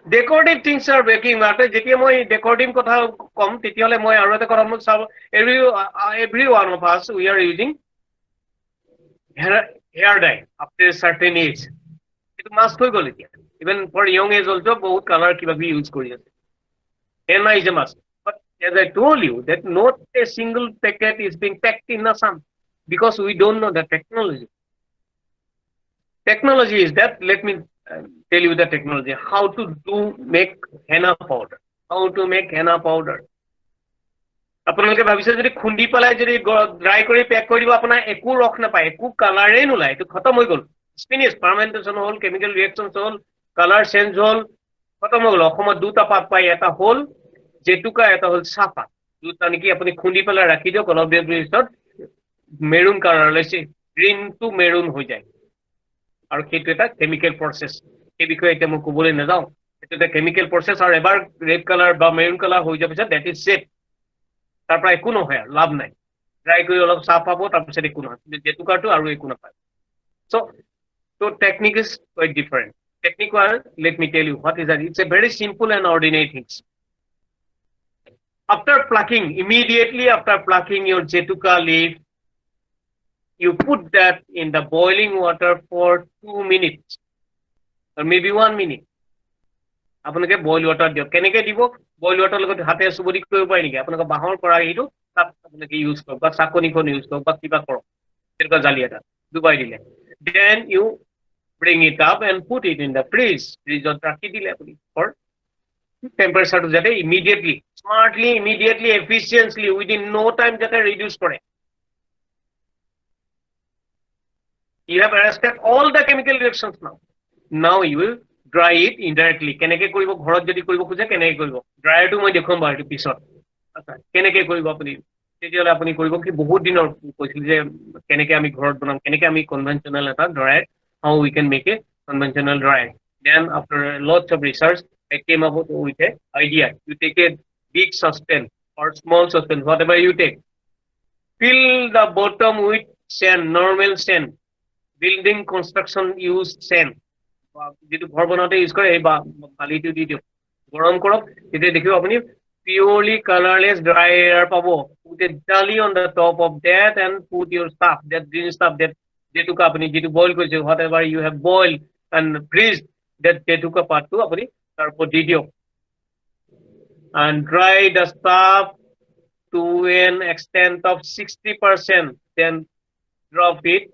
decorative things are making market যেতিয়া মই decorative কথা কম তেতিয়ালে মই আৰু এটা কথা মই চাব every one of us we are using hair dye after a certain age it must হৈ গল এতিয়া even for young age also বহুত color কিবা বি ইউজ কৰি আছে henna is a must but as I told you that not a single packet is being packed in Assam because we don't know the technology is that let me tell you the technology how to make henna powder আপোনালোকে ভাবিছে যদি খুন্দি পেলাই যদি dry কৰি পেক কৰি দিব আপোনাৰ একো ৰখ নাপায় একো কালাৰে নোলায় তো খতম হৈ গল ফিনিশ ফার্মেন্টেশন হল কেমিক্যাল রিঅ্যাকশনস হল কালার চেঞ্জ হল খতম হৈ গল অসমত দুটা পাত পাই এটা হল জেতুকা এটা হল সাফা দুটা নেকি আপুনি খুন্দি পেলাই ৰাখি দিও অলপ দেৰ পিছত মেৰুন কালাৰ লৈছে গ্ৰীন টু মেৰুন হৈ যায় আৰু সেইটো এটা কেমিক্যাল প্ৰসেস এই বিষয়ে এটা মই ক'বলৈ নাযাওঁ এটা এটা কেমিক্যাল প্ৰসেস আৰু এবাৰ ৰেড কালাৰ বা মেৰুন কালাৰ হৈ যাব পিছত দ্যাট ইজ সেট তাৰ পৰা একো নহয় লাভ নাই ড্ৰাই কৰি অলপ সাফ পাব তাৰ পিছত একো নহয় জেতুকাটো আৰু একো নাপায় so technique is quite different technique let me tell you what is that it's a very simple and ordinary things immediately after plucking your jetuka leaf you put that in the boiling water for 2 minutes or maybe 1 minute আপোনালোকে boil water দিও কেনেকৈ দিব boil water লগত হাতে সুবৰি কৰিব পাৰি নেকি আপোনালোকে বাহৰ কৰা এইটো তাত আপোনালোকে ইউজ কৰক বা চাকনিখন ইউজ কৰক বা কিবা কৰক তেনেকুৱা জালি এটা ডুবাই দিলে then you bring it up and put it in the fridge rakhi dile apuni for temperature to jate immediately efficiently within no time jate reduce kore you have arrested all the chemical reactions now you will dry it indirectly keneke koribo ghorot jodi koribo khuje keneke koribo dryer to moi dekhom ba etu pisot acha keneke koribo apuni তেতিয়ালে আপুনি কৰিব কি বহুত দিনৰ কৈছিল যে কেনেকৈ আমি ঘৰত বনাম কেনেকৈ আমি কনভেনশনাল এটা dryer how we can make a conventional dryer then after lots of research I came up with a idea you take a big saucepan or small saucepan whatever you take fill the bottom with sand normal sand building construction use sand যেটো ঘৰ বনাওতে use কৰে এই বালিটো দি দিও গৰম কৰক তেতিয়া দেখিব আপুনি purely colorless dry air pabo put a jelly on the top of that and put your stuff that green stuff that jetuka apni jitu boil korise whatever you have boiled and freeze that jetuka part to apni tarpor di dio and dry the stuff to an extent of 60% then drop it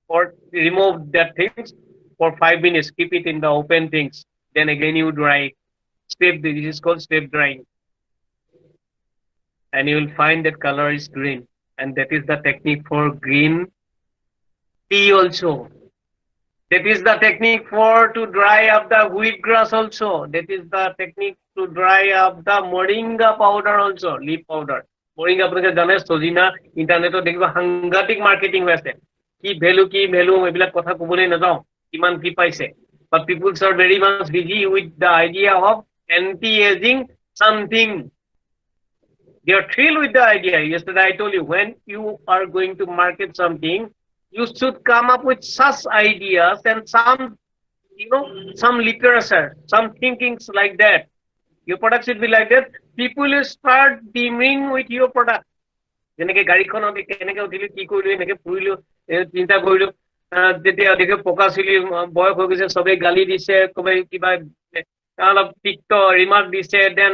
or remove that things for 5 minutes keep it in the open things then again you dry this is called step drying and you will find that color is green and that is the technique for green tea also that is the technique for to dry up the wheat grass also that is the technique to dry up the moringa powder also leaf powder moringa apnake jane sojina internet dekhiba hangatic marketing hoise ki value ebila kotha kobole na jao kiman ki paise but people are very much busy with the idea of anti aging something. They are thrilled with the idea. Yesterday I told you, when you are going to market something, you should come up with such ideas and some literature, some thinkings like that. Your product should be like that. People will start beaming with your product. যেনেকে গাড়ীখনত কেনেকে উঠিলো কি কৰিলো এনেকে ফুৰিলো চিন্তা কৰিলো যেতিয়া দেখে পকা চুলি বয়স হৈ গৈছে সবে গালি দিছে কবে কিবা অলপ টিকট ৰিমাৰ্ক দিছে দেন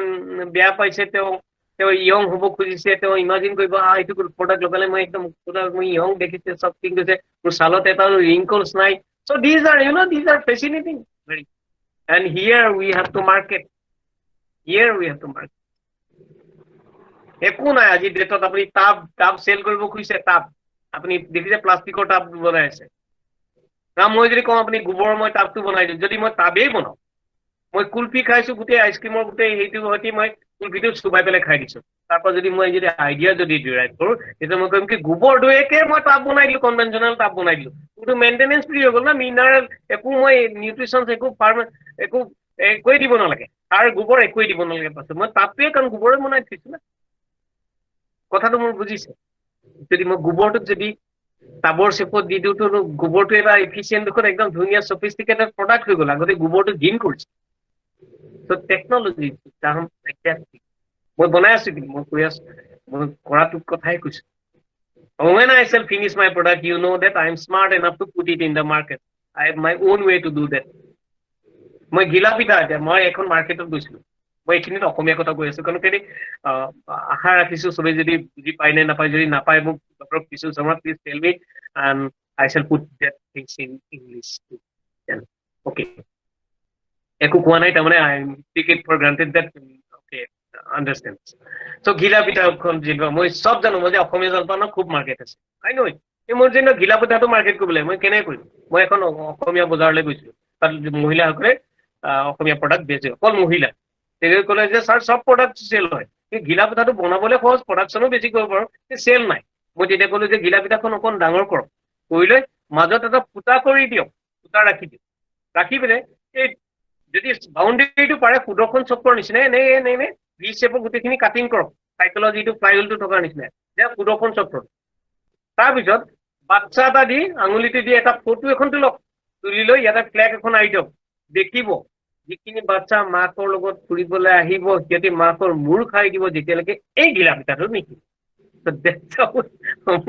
বেয়া পাইছে তেওঁ ইয়ং হব খুজিছে তেওঁ ইমাজিন কৰিব এইটো প্ৰডাক্ট লগালে মই একদম মই ইয়ং দেখিছে সব ঠিক আছে মোৰ সালত এটা ৰিংকলস নাই so these are fascinating very and here we have to market একো নাই আজি ডেটত আপুনি টাব সেল কৰিব খুজিছে টাব আপুনি দেখিছে প্লাষ্টিকৰ টাব বনাই আছে মই যদি কওঁ আপুনি গোবৰ মই টাবটো বনাই দিওঁ, যদি মই টাবেই বনাওঁ, মই কুলফি খাইছো গোটেই আইচক্ৰীমৰ গোটেই সেইটো সৈতে মই কুলফিটো চুবাই পেলাই খাই দিছো। তাৰ পৰা যদি মই যদি আইডিয়া যদি ডিৰাইভ কৰোঁ, তেতিয়া মই কৰিম কি গোবৰটোৱেকে মই টাব বনাই দিলো, কনভেনচনেল টাব বনাই দিলো। কিন্তু মেইনটেনেঞ্চ ফ্ৰী হৈ গ'ল না, মিনাৰেল একো মই নিউট্ৰিচন একো ফাৰ্ম একো একোৱে দিব নালাগে, সাৰ গোবৰ একোৱে দিব নালাগে। পাছত মই টাবটোৱে কাৰণ গোবৰে বনাই থৈছো না। কথাটো মোৰ বুজিছে? যদি মই গোবৰটোক যদি টাবৰ চেপত দি দিওঁতো গোবৰটো এটা এফিচিয়েণ্ট দেখোন একদম ধুনীয়া চফিষ্টিকেটেড প্ৰডাক্ট হৈ গ'ল। আগতে গোবৰটো ঘিণ কৰিছে। ত' টেকনলজি মই বনাই আছো, কিন্তু মই কৈ আছো, মই কৰাটো কথাই কৈছো। When I shall finish my product, you know that I am smart enough to put it in the market. I have my own way to do that. মই ঘিলা পিঠা এতিয়া মই এখন মাৰ্কেটত গৈছিলো, মই এইখিনিত অসমীয়া কথা কৈ আছো, কাৰণ কেলে আশা ৰাখিছো চবে যদি বুজি পায় নে নাপায়, যদি নাপায় মোক doctor Kishore Sharma please tell me and I shall put that things in English. Okay. একো কোৱা নাই তাৰমানে I take it for granted that okay understand. So ঘিলা পিঠাখন যেনিবা মই চব জানো, মই যে অসমীয়া জলপানৰ খুব মাৰ্কেট আছে, I know it. মোৰ যেনিবা ঘিলা পিঠাটো মাৰ্কেট কৰিব লাগে, মই কেনেকৈ কৰিম? মই এখন অসমীয়া বজাৰলৈ গৈছিলো, তাত মহিলাসকলে অসমীয়া প্ৰডাক্ট বেচে, অকল মহিলা। তেখেতে ক'লে যে ছাৰ চব প্ৰডাক্ট চেল হয়, কিন্তু ঘিলা পিঠাটো বনাবলৈ সহজ, প্ৰডাকশ্যনো বেছি কৰিব পাৰোঁ, চেল নাই। মই তেতিয়া ক'লো যে ঘিলা পিঠাখন অকণ ডাঙৰ কৰক, কৰি লৈ মাজত এটা ফুটা কৰি দিয়ক, ফুটা ৰাখি দিয়ক, ৰাখি পেলাই এই যদি বাউণ্ডেৰীটো পাৰে সুদৰ্শন চক্ৰৰ নিচিনাই এনে এনে এনে ভি শেপৰ গোটেইখিনি কাটিং কৰক, চাইকেলৰ যিটো ফ্লাইহুইলটো থকাৰ নিচিনাই, যে সুদৰ্শন চক্ৰ। তাৰপিছত বাচ্চা এটা দি আঙুলিটো দি এটা ফটো এখন তোলক, তুলি লৈ ইয়াতে ফ্লেগ এখন আহি দিয়ক, দেখিব যিখিনি বাচ্চা মাকৰ লগত ফুৰিবলৈ আহিব, সিহঁতে মাকৰ মূৰ খাই দিব যেতিয়ালৈকে এই ঘিলা পিঠাটো নিকিনে।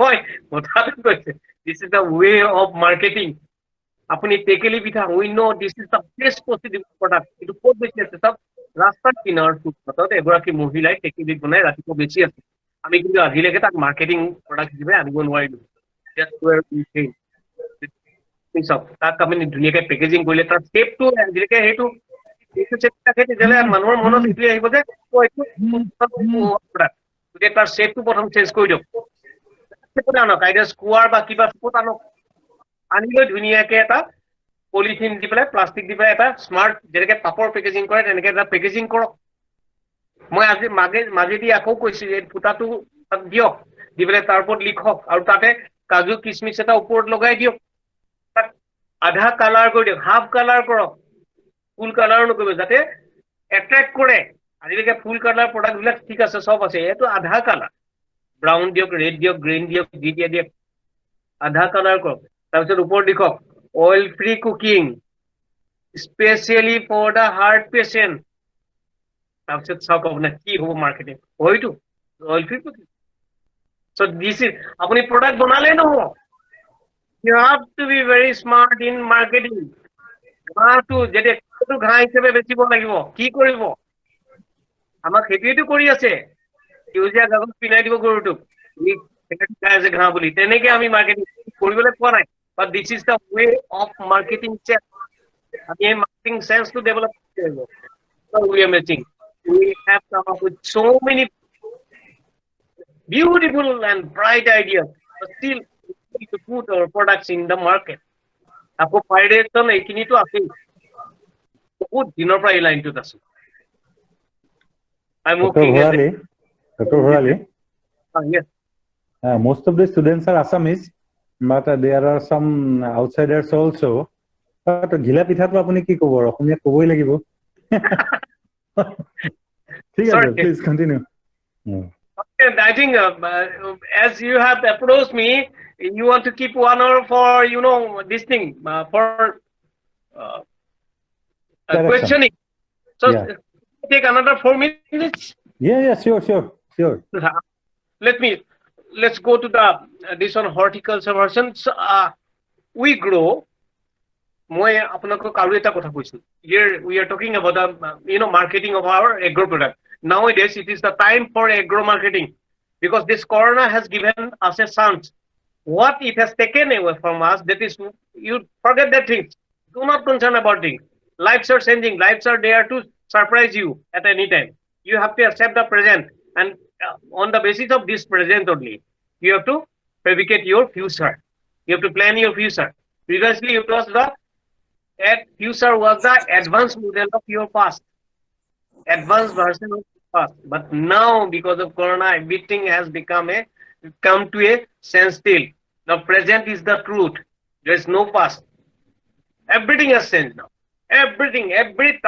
মই কথাটো কৈছে, this is the way of marketing. আপুনি টেকেলি pitha, we know this is the best possible product. এইটো ক'ত বেছি আছে? চব ৰাস্তাৰ কিনাৰৰ ফুটপাথত এগৰাকী মহিলাই টেকেলি বনাই ৰাতিপুৱা বেছি আছে। আমি কিন্তু আজিলৈকে তাক মাৰ্কেটিং প্ৰডাক্ট হিচাপে আনিব নোৱাৰিলো। চাওক, তাক আপুনি ধুনীয়াকে পেকেজিং কৰিলে, তাৰ শ্বেপটো আজিলৈকে সেইটো তেতিয়াহ'লে মানুহৰ মনত এইটোৱে আহিব যে গতিকে তাৰ শ্বেপটো প্ৰথম চেঞ্জ কৰি দিয়ক, আনক আইডিয়া স্কোৱাৰ বা কিবা আনক, আনি লৈ ধুনীয়াকে এটা পলিথিন দি পেলাই, প্লাষ্টিক দি পেলাই এটা স্মাৰ্ট, যেনেকে পাপৰ পেকেজিং কৰে তেনেকে এটা পেকেজিং কৰক। মই আজি মাজেদি আকৌ কৈছো যে ফুটাটো তাত দিয়ক, দি পেলাই তাৰ ওপৰত লিখক, আৰু তাতে কাজু কিচমিচ এটা ওপৰত লগাই দিয়ক, তাক আধা কালাৰ কৰি দিয়ক, হাফ কালাৰ কৰক, ফুল কালাৰো নকৰিব, যাতে এট্ৰেক্ট কৰে। আজিলৈকে ফুল কালাৰ প্ৰডাক্ট বিলাক ঠিক আছে, চব আছে, এইটো আধা কালাৰ, ব্ৰাউন দিয়ক, ৰেড দিয়ক, গ্ৰীণ দিয়ক, যি দিয়া দিয়ক, আধা কালাৰ কৰক। তাৰপিছত ওপৰত লিখক oil free cooking specially for the heart patient. তাৰপিছত চাওক আপোনাৰ কি হ'ব মাৰ্কেটিং, হয়তো অইল ফ্ৰী কুকিং। চ' দিছ ইজ, আপুনি প্ৰডাক্ট বনালেই নহ'ব, you have to be very smart in marketing. ঘাঁহটো যেতিয়া ঘাঁহ হিচাপে বেচিব লাগিব, কি কৰিব? আমাক সেইটোৱেতো কৰি আছে, সেউজীয়া কাগজ পিন্ধাই দিব গৰুটোক, খাই আছে ঘাঁহ বুলি, তেনেকে আমি মাৰ্কেটিং কৰিবলৈ পোৱা নাই। But this is the way of marketing sense. আমি এই মাৰ্কেটিং সেন্সটো ডেভেলপ কৰিব। So we are missing. We have come up with so many beautiful and bright ideas, but still we need to put our products in the market. আকৌ পাইৰেটন এইখিনিতো আছেই, বহুত দিনৰ পৰা এই লাইনটোত আছো। I'm Dr. working as a Bharali, Dr. Bharali, yes. most of the students are Assamese, but there are some outsiders also. But ঘিলা পিঠাটো আপুনি কি ক'ব? অসমীয়া ক'বই লাগিব। ঠিক আছে, Sorry. please continue. Okay, I think as you have approached me, you want to keep 1 hour for this thing for Correction. questioning. So Yeah. take another 4 minutes. Yeah, sure. Let's go to the this one horticulture version. So, we grow. মই আপোনালোকক আৰু এটা কথা কৈছো, here we are talking about the marketing of our agro product. Nowadays it is the time for agro marketing, because this corona has given us a chance. What it has taken away from us, that is, you forget that things, do not concern about things. Lives are changing, lives are there to surprise you at any time. You have to accept the present, and on the basis of this present only, you have to fabricate your future, you have to plan your future. Previously, it was the future was the advanced model of your past, advanced version of past. But now, because of Corona, everything has come to a standstill. The present is the truth. There is no past. Everything has changed now. Everything, every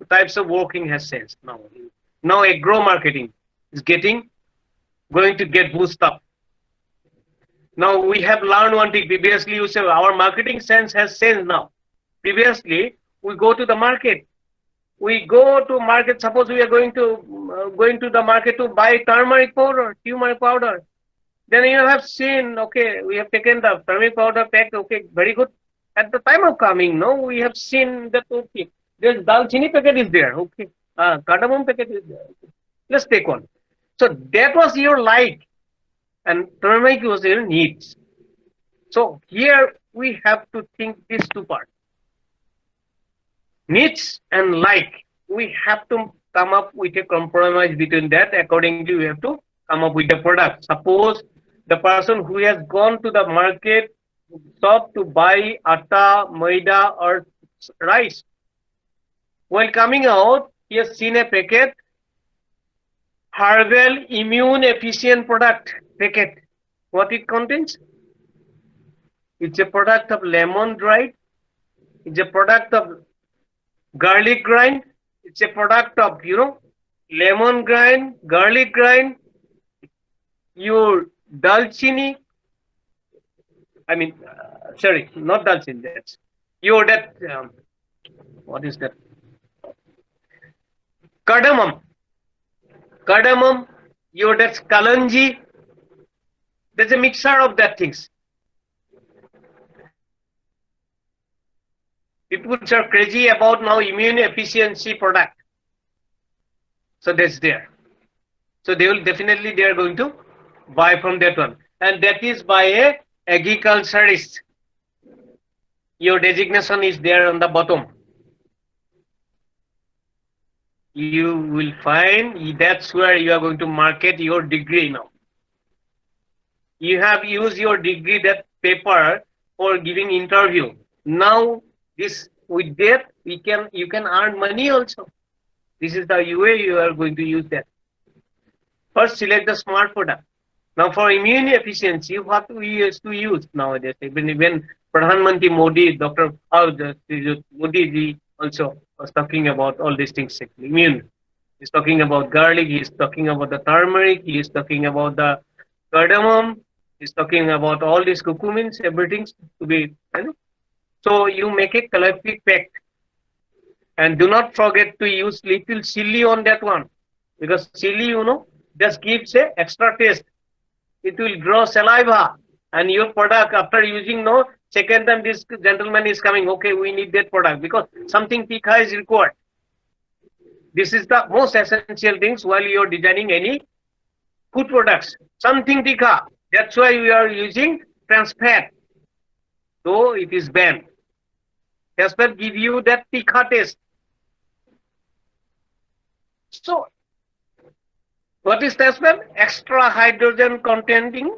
types of working has changed now. Now agro marketing is going to get boosted up. Now we have learned one thing. Previously, you said our marketing sense has changed now. Previously, we go to the market. We go to market. Suppose we are going to the market to buy turmeric powder, turmeric powder. Then you have seen, okay, we have taken the turmeric powder pack, okay, very good. At the time of coming, no, we have seen that, okay, there's dalchini packet is there, okay, cardamom packet is there. Okay. Let's take one. So that was your like, and turmeric was your needs. So here we have to think these two parts. Needs and like, we have to come up with a compromise between that. Accordingly, we have to come up with a product. Suppose the person who has gone to the market shop to buy atta, maida or rice. While coming out, he has seen a packet, herbal immune efficient product packet. What it contains? It's a product of lemon dried. It's a product of garlic grind. It's a product of, lemon grind, garlic grind, your dalchini. I mean, sorry, not dalchini. That's your that. What is that? Cardamom. Cardamom. Your that's kalanji. There's a mixture of that things. People are crazy about now immune efficiency product. So that's there. So they are going to buy from that one. And that is by a agriculturist. Your designation is there on the bottom. You will find that's where you are going to market your degree now. You have used your degree, that paper, for giving interview. Now this with that you can earn money also. This is the way you are going to use that. First, select the smart product. Now, for immune efficiency, what we used to use nowadays, when Pradhan Mantri Modi, Dr. Modi ji also was talking about all these things. Immune. He's talking about garlic. He's talking about the turmeric. He's talking about the cardamom. He's talking about all these curcumins, everything to be. So you make a calorific pact, and do not forget to use little chili on that one, because chili, just gives a extra taste. It will draw saliva, and your product, after using, second time this gentleman is coming, okay, we need that product because something tikha is required. This is the most essential things while you are designing any food products. Something tikha. That's why we are using trans fat, though it is banned. Trans fat give you that tikha taste. So, what is trans fat? Extra hydrogen containing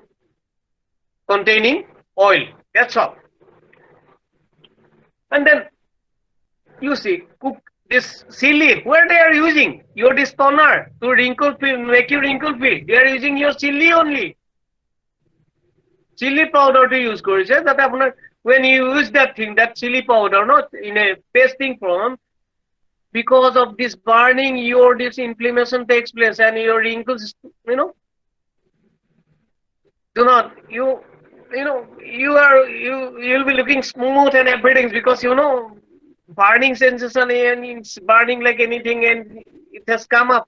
oil. That's all. And then you see, cook this chili. Where they are using your this toner to wrinkle free, make you wrinkle free. They are using your chili only. Chili powder to use korise. That when you use that thing, that chili powder, not in a pasting form, because of this burning, your this inflammation takes place, and your wrinkles, do not you'll be looking smooth and everything, because burning sensation and it's burning like anything, and it has come up.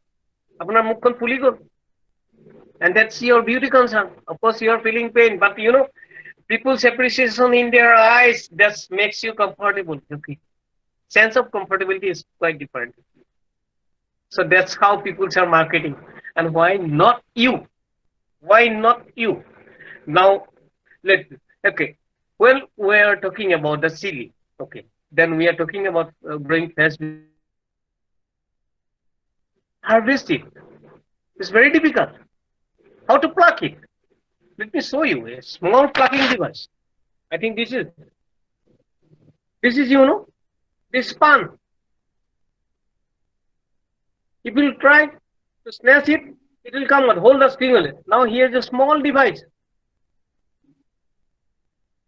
And that's your beauty concern. Of course, you are feeling pain, but people's appreciation in their eyes just makes you comfortable. Okay. Sense of comfortability is quite different. So that's how people are marketing. And why not you? Why not you? Now, okay. Well, we are talking about the chili. Okay. Then we are talking about growing fast. Harvest it. It's very difficult. How to pluck it? Let me show you a small plucking device. I think this is this span. If you try to snatch it, it will come out. Hold the screen only. Now here is a small device.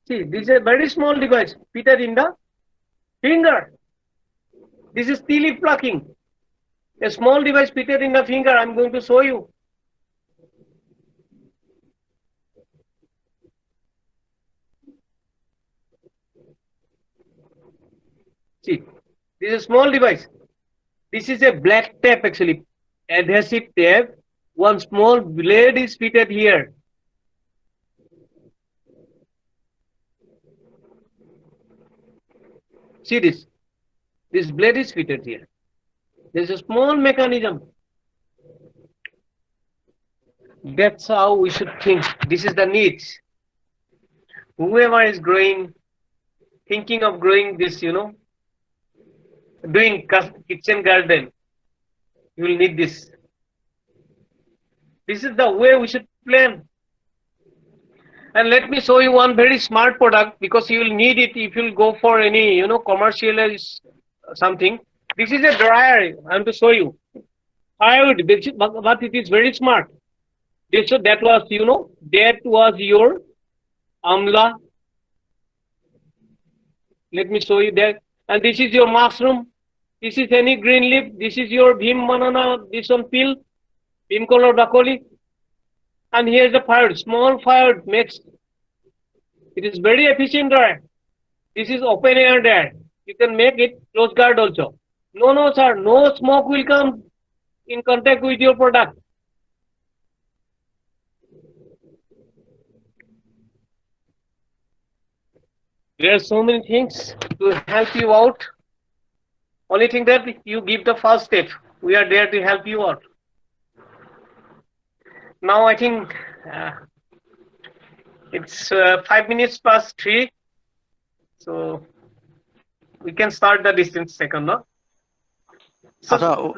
See, this is a very small device fitted in the finger. This is tea leaf plucking. A small device fitted in the finger. I'm going to show you. See, this is a small device. This is a black tape actually, adhesive tape. One small blade is fitted here. See this. This blade is fitted here. There's a small mechanism. That's how we should think. This is the needs. Whoever is growing, thinking of growing this, doing kitchen garden, you will need this. This is the way we should plan. And let me show you one very smart product, because you will need it if you will go for any, commercial something. This is a dryer. I am to show you. Firewood, but it is very smart. That was, that was your amla. Let me show you that. And this is your mushroom. This is any green leaf. This is your bhim banana. This one peel. Bhim color broccoli. And here's the firewood. Small firewood mixed. It is very efficient dryer. This is open air dryer. You can make it close guard also. No, sir. No smoke will come in contact with your product. There are so many things to help you out. Only thing that you give the first step. We are there to help you out. Now I think it's 5 minutes past 3. So we can start the distance second, no? So, Hello.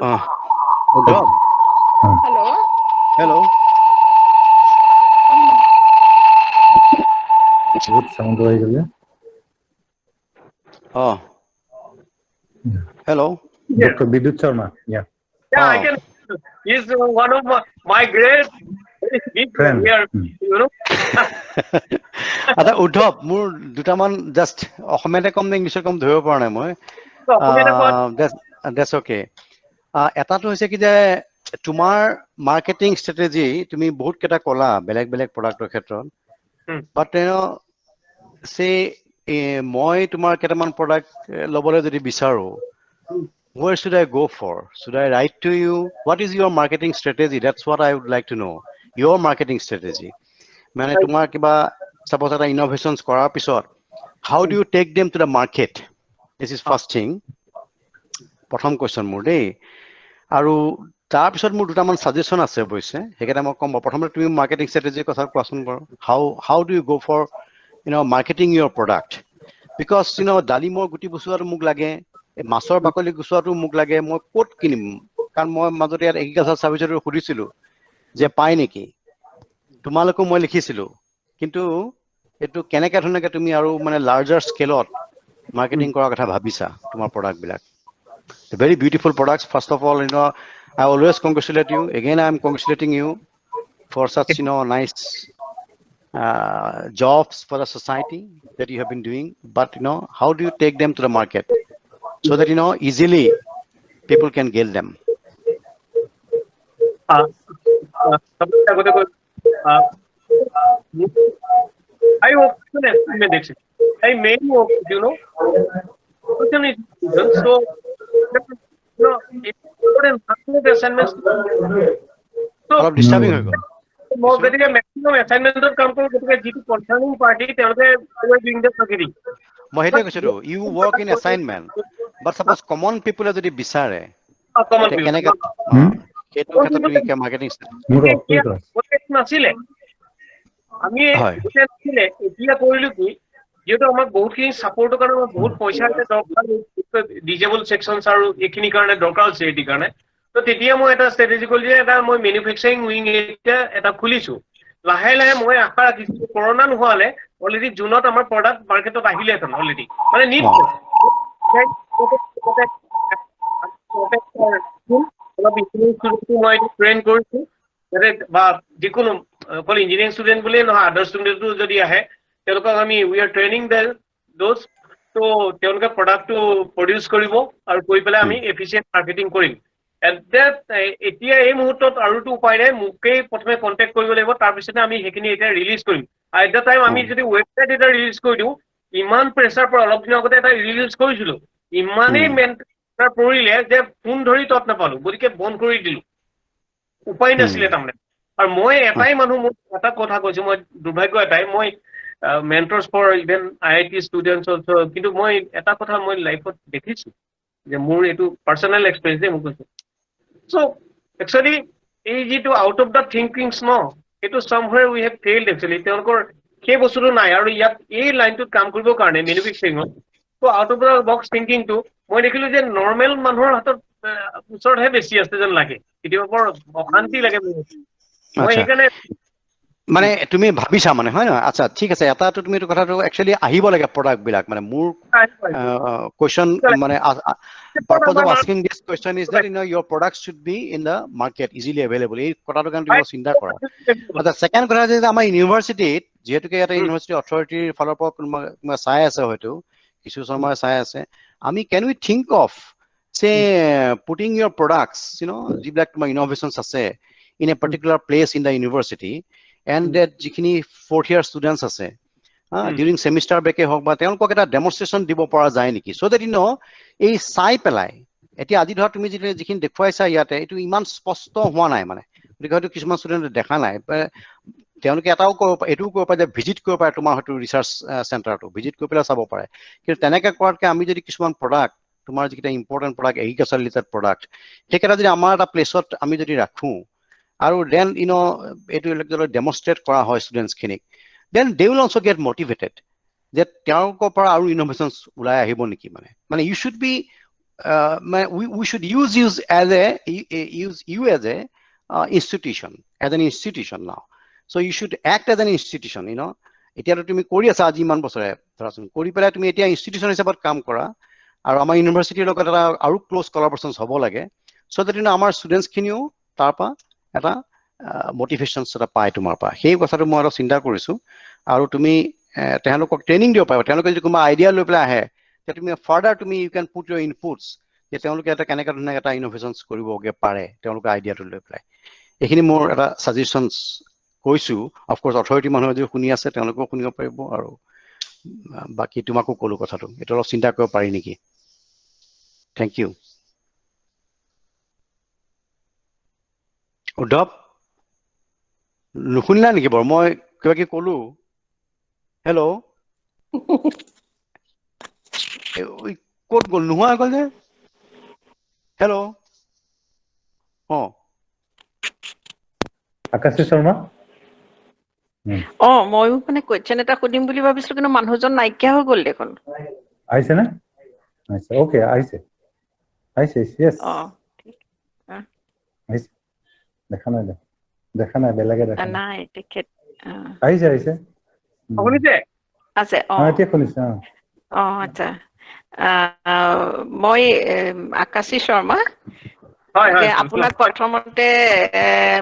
Hello. Good sound right here. Oh. Hello. Yeah. Dr. Bidut Sharma. Yeah. yeah, I Oh. can. He's one of my great big Friend. here, আচ্ছা উদ্ধৱ মোৰ দুটামান just অসমীয়াতে কম নে ইংলিছত কম ধৰিব পৰা নাই মই So, দ্যাটছ অ'কে এটাটো হৈছে কি যে তোমাৰ মাৰ্কেটিং ষ্ট্ৰেটেজি তুমি বহুত কেইটা ক'লা বেলেগ বেলেগ প্ৰডাক্টৰ ক্ষেত্ৰত বাট মই তোমাৰ কেইটামান প্ৰডাক্ট ল'বলৈ যদি বিচাৰো where should I go for? Should I write to you? What is your marketing strategy? That's what I would like to know. Your marketing strategy. মানে তোমাৰ কিবা suppose এটা innovations কৰাৰ পিছত how do you take them to the market? This is first thing. প্ৰথম question মোৰ দেই আৰু তাৰ পিছত মোৰ দুটামান সাজেশন আছে অৱশ্যে সেইকেইটা মই কম প্ৰথমতে তুমি মাৰ্কেটিং ষ্ট্ৰেটেজিৰ কথা কোৱাচোন বাৰু how do you go for marketing your product? Because ডালিমৰ গুটি গুচোৱাটো মোক লাগে মাছৰ বাকলি গুচোৱাটো মোক লাগে মই ক'ত কিনিম কাৰণ মই মাজতে ইয়াত এগ্ৰিকালচাৰ চাৰ্ভিচত সুধিছিলো যে পাই নেকি তোমালোকো মই লিখিছিলো কিন্তু এটো কেনেকৈ ধৰণে তুমি আৰু মানে লাৰ্জাৰ স্কেলত মাৰ্কেটিং কৰাৰ কথা ভাবিছা তোমাৰ product black very beautiful products. First of all, I always congratulate you. Again, I am congratulating you for such, nice jobs for the society that you have been doing. But, how do you take them to the market so that, easily people can get them? I hope I may hope, so assignments. So অলপ disturbing হৈ গ'ল maximum assignment কাম কৰোঁ গতিকে যিটো concerning party তেওঁলোকে doing the চাকৰি মই সেইটোৱে কৈছিলো you work in assignment but suppose common people যদি বিচাৰে কেনেকৈ সেইটো ক্ষেত্ৰত তুমি মাৰ্কেটিং নাছিলে আমি এতিয়া কৰিলো কি যেহেতু আমাক বহুতখিনি ছাপোৰ্টৰ কাৰণে বহুত পইচা দৰকাৰ ডিজেবল ছেকশ্যনছ আৰু এইখিনিৰ কাৰণে দৰকাৰ হৈছে এইটো কাৰণে তো তেতিয়া মই এটা ষ্ট্ৰেটেজি কৰিলোঁ যে এটা মই মেনুফেকচাৰিং উইং এটা খুলিছোঁ লাহে লাহে মই আশা ৰাখিছো কৰোনা নোহোৱালে অলৰেডি জুনত আমাৰ প্ৰডাক্ট মাৰ্কেটত আহিলেহেঁতেন অলৰেডি মানে নিশ্চয় অলপ মই ট্ৰেইন কৰিছো যাতে বা যিকোনো অকল ইঞ্জিনিয়াৰিং ষ্টুডেণ্ট বুলিয়ে নহয় আদাৰ ষ্টুডেণ্টো যদি আহে তেওঁলোকক আমি উই আৰ ট্ৰেইনিং দোজ তো তেওঁলোকে প্ৰডাক্টটো প্ৰডিউচ কৰিব আৰু কৰি পেলাই আমি এফিচিয়েণ্ট মাৰ্কেটিং কৰিম এতিয়া এই মুহূৰ্তত আৰুতো উপায় নাই মোকেই প্ৰথমে কণ্টেক্ট কৰিব লাগিব তাৰপিছতে আমি সেইখিনি এতিয়া release Karim at the time আমি যদি ৱেবছাইট এটা ৰিলিজ কৰি দিওঁ ইমান প্ৰেছাৰ পৰা অলপ দিনৰ আগতে এটা ৰিলিজ কৰিছিলো ইমানেই প্ৰেছাৰ পৰিলে যে ফোন ধৰি তত নাপালো গতিকে বন্ধ কৰি দিলো উপায় নাছিলে তাৰমানে আৰু মই এটাই মানুহ মোক এটা কথা কৈছো মই দুৰ্ভাগ্য এটাই মই mentors for even IIT students also কিন্তু মই এটা কথা মই লাইফত দেখিছো যে মোৰ এইটো পাৰ্চনেল এক্সপিৰিয়েঞ্চ মোক কৈছো চ' একচুৱেলি এই যিটো আউট অফ দ্য থিংকিংছ ন এইটো চামৱেৰ উই হেভ ফেইল্ড একচুৱেলি তেওঁলোকৰ সেই বস্তুটো নাই আৰু ইয়াত এই লাইনটোত কাম কৰিবৰ কাৰণে মেনুফেক্সাৰিঙত ত' আউট অফ দ্য বক্স থিংকিংটো মই দেখিলো যে নৰ্মেল মানুহৰ হাতত ওচৰতহে বেছি আছে যেন লাগে কেতিয়াবা বৰ অশান্তি লাগে মই সেইকাৰণে মানে তুমি ভাবিছা মানে হয় নহয় আচ্ছা ঠিক আছে এটাটো তুমি এইটো কথাটো একচুৱেলি আহিব লাগে প্ৰডাক্ট বিলাক মানে মোৰ কোৱেশ্চন মানে purpose of asking this question is that your product should be in the market easily available এই কথাটো কাৰণ তুমি চিন্তা কৰা আচ্ছা সেকেন্ড কথা যে আমাৰ ইউনিভাৰ্চিটিত যেহেতুকে এটা ইউনিভাৰ্চিটি অথৰিটিৰ ফালৰ পৰা কোনোবা চাই আছে হয়তো কিছু সময় চাই আছে আমি can we think of say putting your products যিবিলাক তোমাৰ innovations আছে in a particular place in the university and that যিখিনি fourth year students আছে during semester break হওক বা তেওঁলোকক এটা demonstration দিব পৰা যায় নেকি so that এই চাই পেলাই এতিয়া আজি ধৰা তুমি যিখিনি দেখুৱাইছা ইয়াতে এইটো ইমান স্পষ্ট হোৱা নাই মানে গতিকে হয়তো কিছুমান ষ্টুডেণ্টে দেখা নাই তেওঁলোকে এটাও এইটোও কৰিব পাৰে যে ভিজিট কৰিব পাৰে তোমাৰ হয়তো ৰিচাৰ্চ চেণ্টাৰটো ভিজিট কৰি পেলাই চাব পাৰে কিন্তু তেনেকৈ কৰাতকৈ আমি যদি কিছুমান প্ৰডাক্ট তোমাৰ যিকেইটা important product agriculture related product সেইকেইটা যদি আমাৰ এটা প্লেচত আমি যদি ৰাখোঁ আৰু দেন এইটো ডেমনষ্ট্ৰেট কৰা হয় ষ্টুডেণ্টছখিনিক then they will also' get motivated যে তেওঁলোকৰ পৰা আৰু ইন'ভেশ্যনছ ওলাই আহিব নেকি মানে you should be we should use you as a institution as an institution now so you should act as an institution এতিয়াতো তুমি কৰি আছা আজি ইমান বছৰে ধৰাচোন কৰি পেলাই তুমি এতিয়া ইনষ্টিটিউচন হিচাপত কাম কৰা আৰু আমাৰ ইউনিভাৰ্চিটিৰ লগত এটা আৰু ক্ল'জ কলাবৰেশ্যন হ'ব লাগে চ' দেট আমাৰ ষ্টুডেণ্টছখিনিও তাৰ পৰা এটা মটিভেশ্যনছ এটা পায় তোমাৰ পৰা সেই কথাটো মই অলপ চিন্তা কৰিছোঁ আৰু তুমি তেওঁলোকক ট্ৰেইনিং দিব পাৰিবা তেওঁলোকে যদি কোনোবা আইডিয়া লৈ পেলাই আহে তুমি ফাৰ্ডাৰ তুমি ইউ কেন পুট ইউৰ ইনপুটছ যে তেওঁলোকে এটা কেনেকৈ ধৰণে এটা ইন'ভেশ্যনছ কৰিবগৈ পাৰে তেওঁলোকে আইডিয়াটো লৈ পেলাই এইখিনি মোৰ এটা ছাজেশ্যনছ কৈছোঁ অফক'ৰ্ছ অথৰিটি মানুহে যদি শুনি আছে তেওঁলোকেও শুনিব পাৰিব আৰু বাকী তোমাকো ক'লো কথাটো এইটো অলপ চিন্তা কৰিব পাৰি নেকি থেংক ইউ উদ্ধৱ নুশুনিলা নেকি বাৰু মই কিবা কিবি ক'লো হেল্ল' ক'ত গ'ল নোহোৱা গ'ল যে হেল্ল' আকাশী শৰ্মা ময়ো মানে কুৱেশ্যন এটা সুধিম বুলি ভাবিছিলো কিন্তু মানুহজন নাইকিয়া হৈ গ'ল দেখোন আহিছে না অ'কে আহিছে য়েছ আহিছে দেখা নাই বেলেগে দেখা নাই তেখেত আহিছে শুনিছে আছে এতিয়া শুনিছে আচ্ছা মই আকাশী শৰ্মা আপোনাক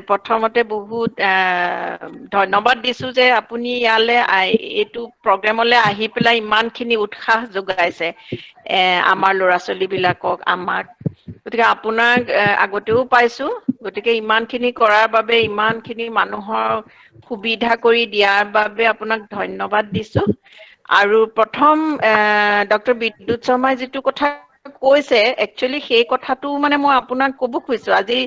প্ৰথমতে বহুত ধন্যবাদ দিছো যে আপুনি ইয়ালৈ এইটো প্ৰগ্ৰেমলৈ আহি পেলাই ইমানখিনি উৎসাহ যোগাইছে আমাৰ ল'ৰা ছোৱালীবিলাকক আমাক গতিকে আপোনাক আগতেও পাইছো গতিকে ইমানখিনি কৰাৰ বাবে ইমানখিনি মানুহৰ সুবিধা কৰি দিয়াৰ বাবে আপোনাক ধন্যবাদ দিছো আৰু প্ৰথম ডক্টৰ বিদ্যুৎ শৰ্মাই যিটো কথা কৈছে একচুৱেলি সেই কথাটো মানে মই আপোনাক ক'ব খুজিছো আজি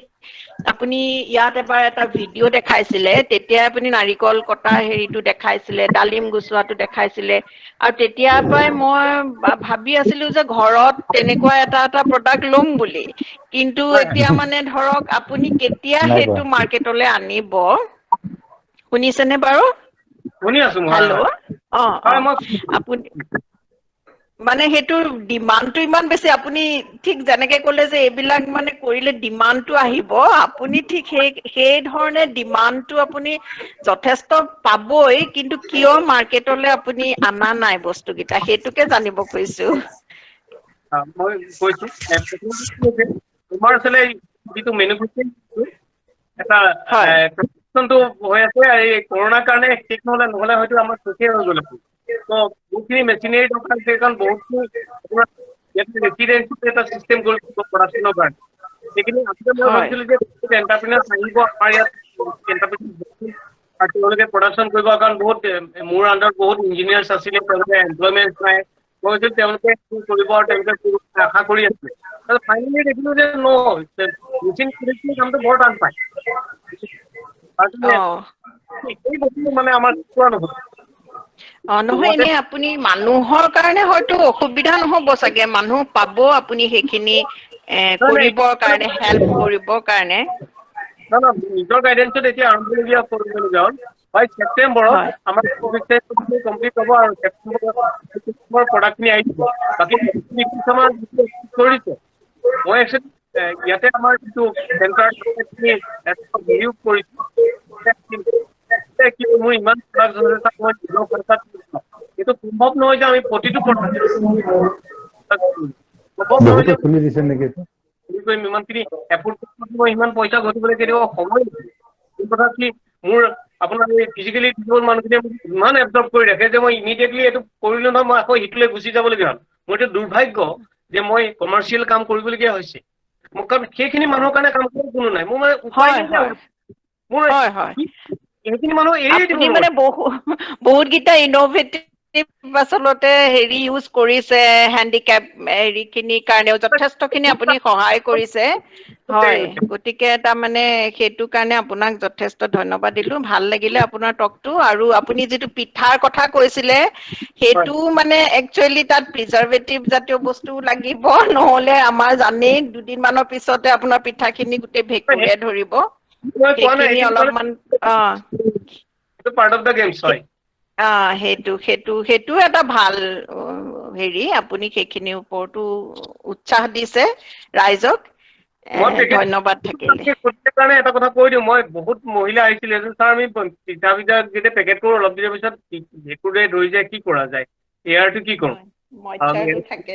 আপুনি ইয়াত এবাৰ এটা ভিডিঅ' দেখাইছিলে তেতিয়া আপুনি নাৰিকল কটা হেৰিটো দেখাইছিলে ডালিম গুচোৱাটো দেখাইছিলে আৰু তেতিয়াৰ পৰাই মই ভাবি আছিলো যে ঘৰত তেনেকুৱা এটা প্ৰডাক্ট ল'ম বুলি কিন্তু এতিয়া মানে ধৰক আপুনি কেতিয়া সেইটো মাৰ্কেটলৈ আনিব শুনিছেনে বাৰু শুনি আছো হেল্ল' আপুনি মানে হেতু ডিমান্ডটো ইমান বেছি আপুনি ঠিক যেনেকে ক'লে যে এইবিলাক মানে কৰিলে ডিমান্ডটো আহিব আপুনি ঠিক সেই ধৰণে ডিমান্ডটো আপুনি যথেষ্ট পাবই কিন্তু কিয় মাৰ্কেটলৈ আপুনি আনা নাই বস্তুকেইটা সেইটোকে জানিব খুজিছো মই কৈছো তোমাৰ আচলতে যিটো মেনুফেকচাৰিং এটা হয় প্ৰডাকশ্যনটো হৈ আছে এই কৰোণাৰ কাৰণে শেষ নহ'লে হয়তো আমাৰ শেষেই হৈ গ'ল তো বহুতখিনি মেচিনেৰী দৰকাৰ হৈছে কাৰণ বহুতখিনি আপোনাৰ ইয়াতে ৰেচিডেঞ্চিয়েল এটা চিষ্টেম কৰিছিল প্ৰডাকশ্যনৰ কাৰণে সেইখিনি আগতে মই হয় ভাবিছিলোঁ যে বহুত এণ্টাৰপ্ৰিনাৰ আহিব আমাৰ ইয়াত এণ্টাৰপ্ৰিনাৰ আৰু তেওঁলোকে প্ৰডাকশ্যন কৰিব কাৰণ বহুত মোৰ আণ্ডাৰত বহুত ইঞ্জিনিয়াৰ্ছ আছিলে তেওঁলোকে এমপ্লয়মেণ্ট নাই মই ভাবিছিলোঁ তেওঁলোকে কৰিব আৰু তেওঁলোকে আশা কৰি আছিলে ফাইনেলি দেখিলোঁ যে মেচিন কামটো বৰ টান পায় অ এই বস্তুটো মানে আমাৰ কোৱা নহয় নহয় এনে আপুনি মানুহৰ কাৰণে হয়তো অসুবিধা নহ'ব চাগে মানুহ পাব আপুনি সেইখিনি কৰিবৰ কাৰণে হেল্প কৰিবৰ কাৰণে নিজৰ গাইডেঞ্চত এতিয়া আৰম্ভণিৰীয়া কৰিবলগীয়া হ'ল হয় ছেপ্টেম্বৰত হয় আমাৰ কমপ্লিট হ'ব আৰু ছেপ্টেম্বৰ প্ৰডাক্টখিনি আহি দিব বাকী কৰিছে মই একচুৱেলি ইয়াতে আমাৰ যিটো চেণ্টাৰ হেৰিও কৰিছোঁ মোৰ ইমান প্ৰডাক্ট মই নিজৰ খৰচাত এইটো সম্ভৱ নহয় যে আমি প্ৰতিটো প্ৰডাক্ট সম্ভৱ নহয় বহুতে যে খুলি দিছে নেকি এইটো ইমানখিনি এফৰ্ড মই ইমান পইচা ঘটিবলৈ কেতিয়াবা সময় এই কথা কি মোৰ আপোনাৰ এই ফিজিকেলি ডিজেবল মানুহখিনিয়ে মোক ইমান এবজৰ্ব কৰি ৰাখে যে মই ইমিডিয়েটলি এইটো কৰিলোঁ নহয় মই আকৌ সিটোলৈ গুচি যাবলগীয়া হ'ল মোৰ এইটো দুৰ্ভাগ্য যে মই কমাৰ্চিয়েল কাম কৰিবলগীয়া হৈছে মোৰ কাৰণ সেইখিনি মানুহৰ কাৰণে কাম কৰিব কোনো নাই মোৰ মানে উপায় হয় নাইকিয়া হয় হ'ল মোৰ হয় হয় সেইখিনি মানুহ এৰিয়ে দিব আপুনি নোৱাৰো মানে বহুতকেইটা ইন'ভেটিভ আচলতে হেৰি ইউজ কৰিছে হেণ্ডিকেপ হেৰিখিনিৰ কাৰণেও যথেষ্টখিনি আপুনি সহায় কৰিছে হয় গতিকে তাৰমানে সেইটো কাৰণে আপোনাক যথেষ্ট ধন্যবাদ দিলোঁ ভাল লাগিলে আপোনাৰ টকটো আৰু আপুনি যিটো পিঠাৰ কথা কৈছিলে হয় সেইটো মানে একচুৱেলি তাত প্ৰিজাৰ্ভেটিভ জাতীয় বস্তু লাগিব নহ'লে আমাৰ জানেই দুদিনমানৰ পিছতে আপোনাৰ পিঠাখিনি গোটেই ভেঁকুৰে ধৰিব মই কোৱা নাই সেইখিনি এইটো অলপমান পাৰ্ট অফ দ্য গেমছ হয় সেইটো এটা ভাল হেৰি আপুনি সেইখিনিৰ ওপৰতো উৎসাহ দিছে ৰাইজক মই পেকেট ধন্যবাদ থাকিলে কাৰণে এটা কথা কৈ দিওঁ মই বহুত মহিলা আহিছিলে ছাৰ আমি পিঠা যেতিয়া পেকেট কৰোঁ অলপ দিনৰ পিছত ভেঁকুৰে ধৰি যায় কি কৰা যায় এয়াৰটো কি কৰোঁ হয় মইশ্চাৰটো থাকে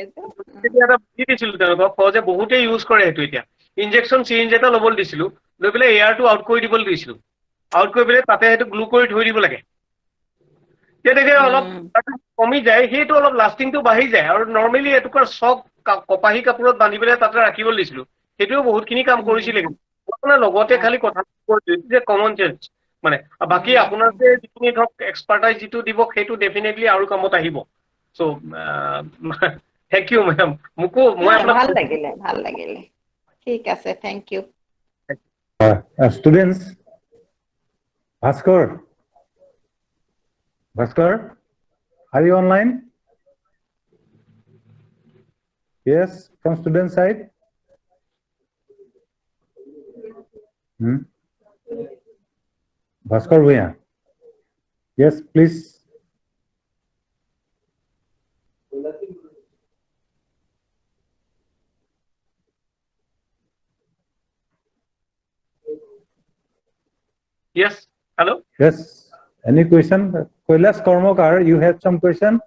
যে এটা বুদ্ধি দিছিলোঁ তেওঁলোকক সহজে বহুতেই ইউজ কৰে সেইটো এতিয়া ইনজেকশ্যন চিৰিঞ্জ এটা ল'বলৈ দিছিলোঁ লৈ পেলাই এয়াৰটো আউট কৰি দিবলৈ দিছিলোঁ আউট কৰি পেলাই তাতে সেইটো গ্লু কৰি ধৰি দিব লাগে তেনেকৈ অলপ কমি যায় সেইটো অলপ লাষ্টিংটো বাঢ়ি যায় আৰু নৰ্মেলি এটুকুৰা চক কপাহী কাপোৰত বান্ধি পেলাই তাতে ৰাখিবলৈ দিছিলোঁ সেইটোও বহুতখিনি কাম কৰিছিলে আপোনাৰ লগতে খালি কথা যে কমন চেঞ্চ মানে বাকী আপোনাৰ যে যিখিনি ধৰক এক্সপাৰ্টাইজ যিটো দিব সেইটো ডেফিনেটলি আৰু কামত আহিব চ' থেংক ইউ মেডাম মোকো মই আপোনাক ভাল লাগিলে ঠিক আছে thank you students Bhaskar are you online yes from student side Bhaskar Bhuya yes please yes hello yes any question Kailash Karmakar you have some question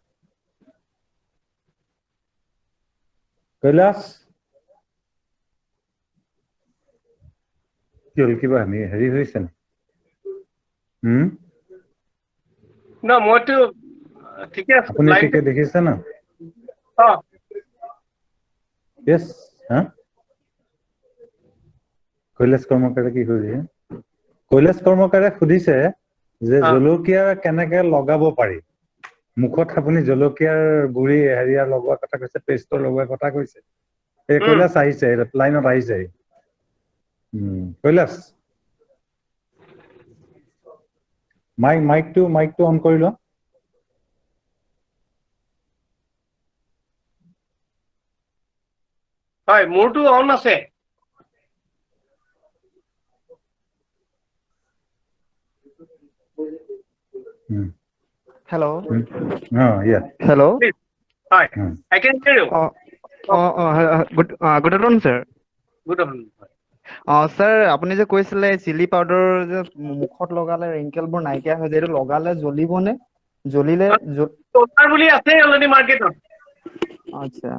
Kailash কিবা হেৰি হৈছে না মইতো ঠিকে আছে আপুনি ঠিকে দেখিছে না yes কৈলাশ কৰ্মকাৰে কি কৰিছে কৈলাশ কৰ্মকাৰে সুধিছে যে জলকীয়া কেনেকে লগাব পাৰি মুখত আপুনি জলকীয়াৰ গুৰি হেৰিয়া লগোৱা কথা কৈছে পেষ্টৰ লগোৱা কথা কৈছে এই কৈলাশ আহিছে লাইনত আহিছে কৈলাশ মাইকটো অন কৰি ল হয় মোৰটো অন আছে Hello. yeah Hello. Hi, I can hear you. Good afternoon, sir. Good afternoon. Sir, আপুনি যে কৈছিলে চিলি পাউডাৰ যে মুখত লগালে ৰিংকেলবোৰ নাইকিয়া হৈ যায়, এইটো লগালে জ্বলিবনে? জ্বলিলে Solar বুলি আছে অলৰেডি মাৰ্কেটত। আচ্ছা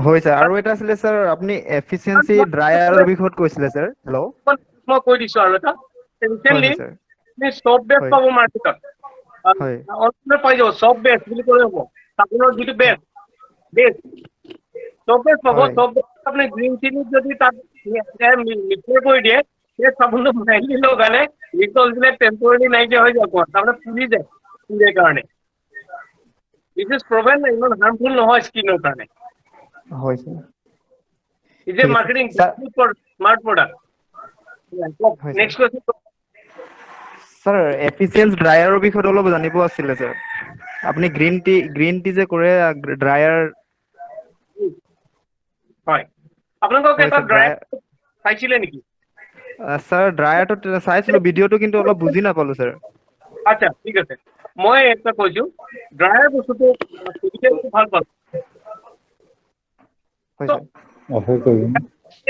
হয় স্যাৰ, আৰু এটা আছিলে স্যাৰ, আপুনি এফিচিয়েন্সি ড্ৰায়াৰৰ বিষয়ত কৈছিলে স্যাৰ। হেল্ল', মই কৈ দিছো আৰু এটা ৰিচেন্টলি স্যাৰ। আপুনি চফ বেছ হয়। পাব মাৰ্কেটত। হয়। অনলাইনত পাই যাব চফ বেছ বুলি ক'লে হ'ব। চাবোনৰ যিটো বেছ চফ বেছ পাব। হয়। চফ বেছ আপুনি গ্ৰীণ চিলিত যদি তাত মিক্সাৰ কৰি দিয়ে, সেই চাবোনটো মেইনলি লগালে ৰিকলবিলাক টেম্পৰেৰী নাইকিয়া হৈ যাব, তাৰমানে ফুলি যায় ফুলিৰ কাৰণে। দিছ ইজ প্ৰভেন ইমান হাৰ্মফুল নহয় স্কিনৰ কাৰণে। হয় স্যাৰ। ইজ এ ঠিক আছে। Marketing sir smart product. হয় স্যাৰ। Next question. স্যাৰ, এফিচিয়েন্স ড্ৰায়াৰৰ বিষয়ত অলপ জানিব আছিলে স্যাৰ। আপুনি গ্ৰীণ টি যে কৰে ড্ৰায়াৰ। হয়, আপোনালোকক হয় এটা স্যাৰ, ড্ৰাইভ চাইছিলে নেকি? স্যাৰ ড্ৰায়াৰটো চাইছিলো, ভিডিঅ'টো কিন্তু অলপ বুজি নাপালো স্যাৰ। আচ্ছা ঠিক আছে, মই এটা কৈছো ড্ৰায়াৰ বস্তুটো ভাল পালো। হয় স্যাৰ।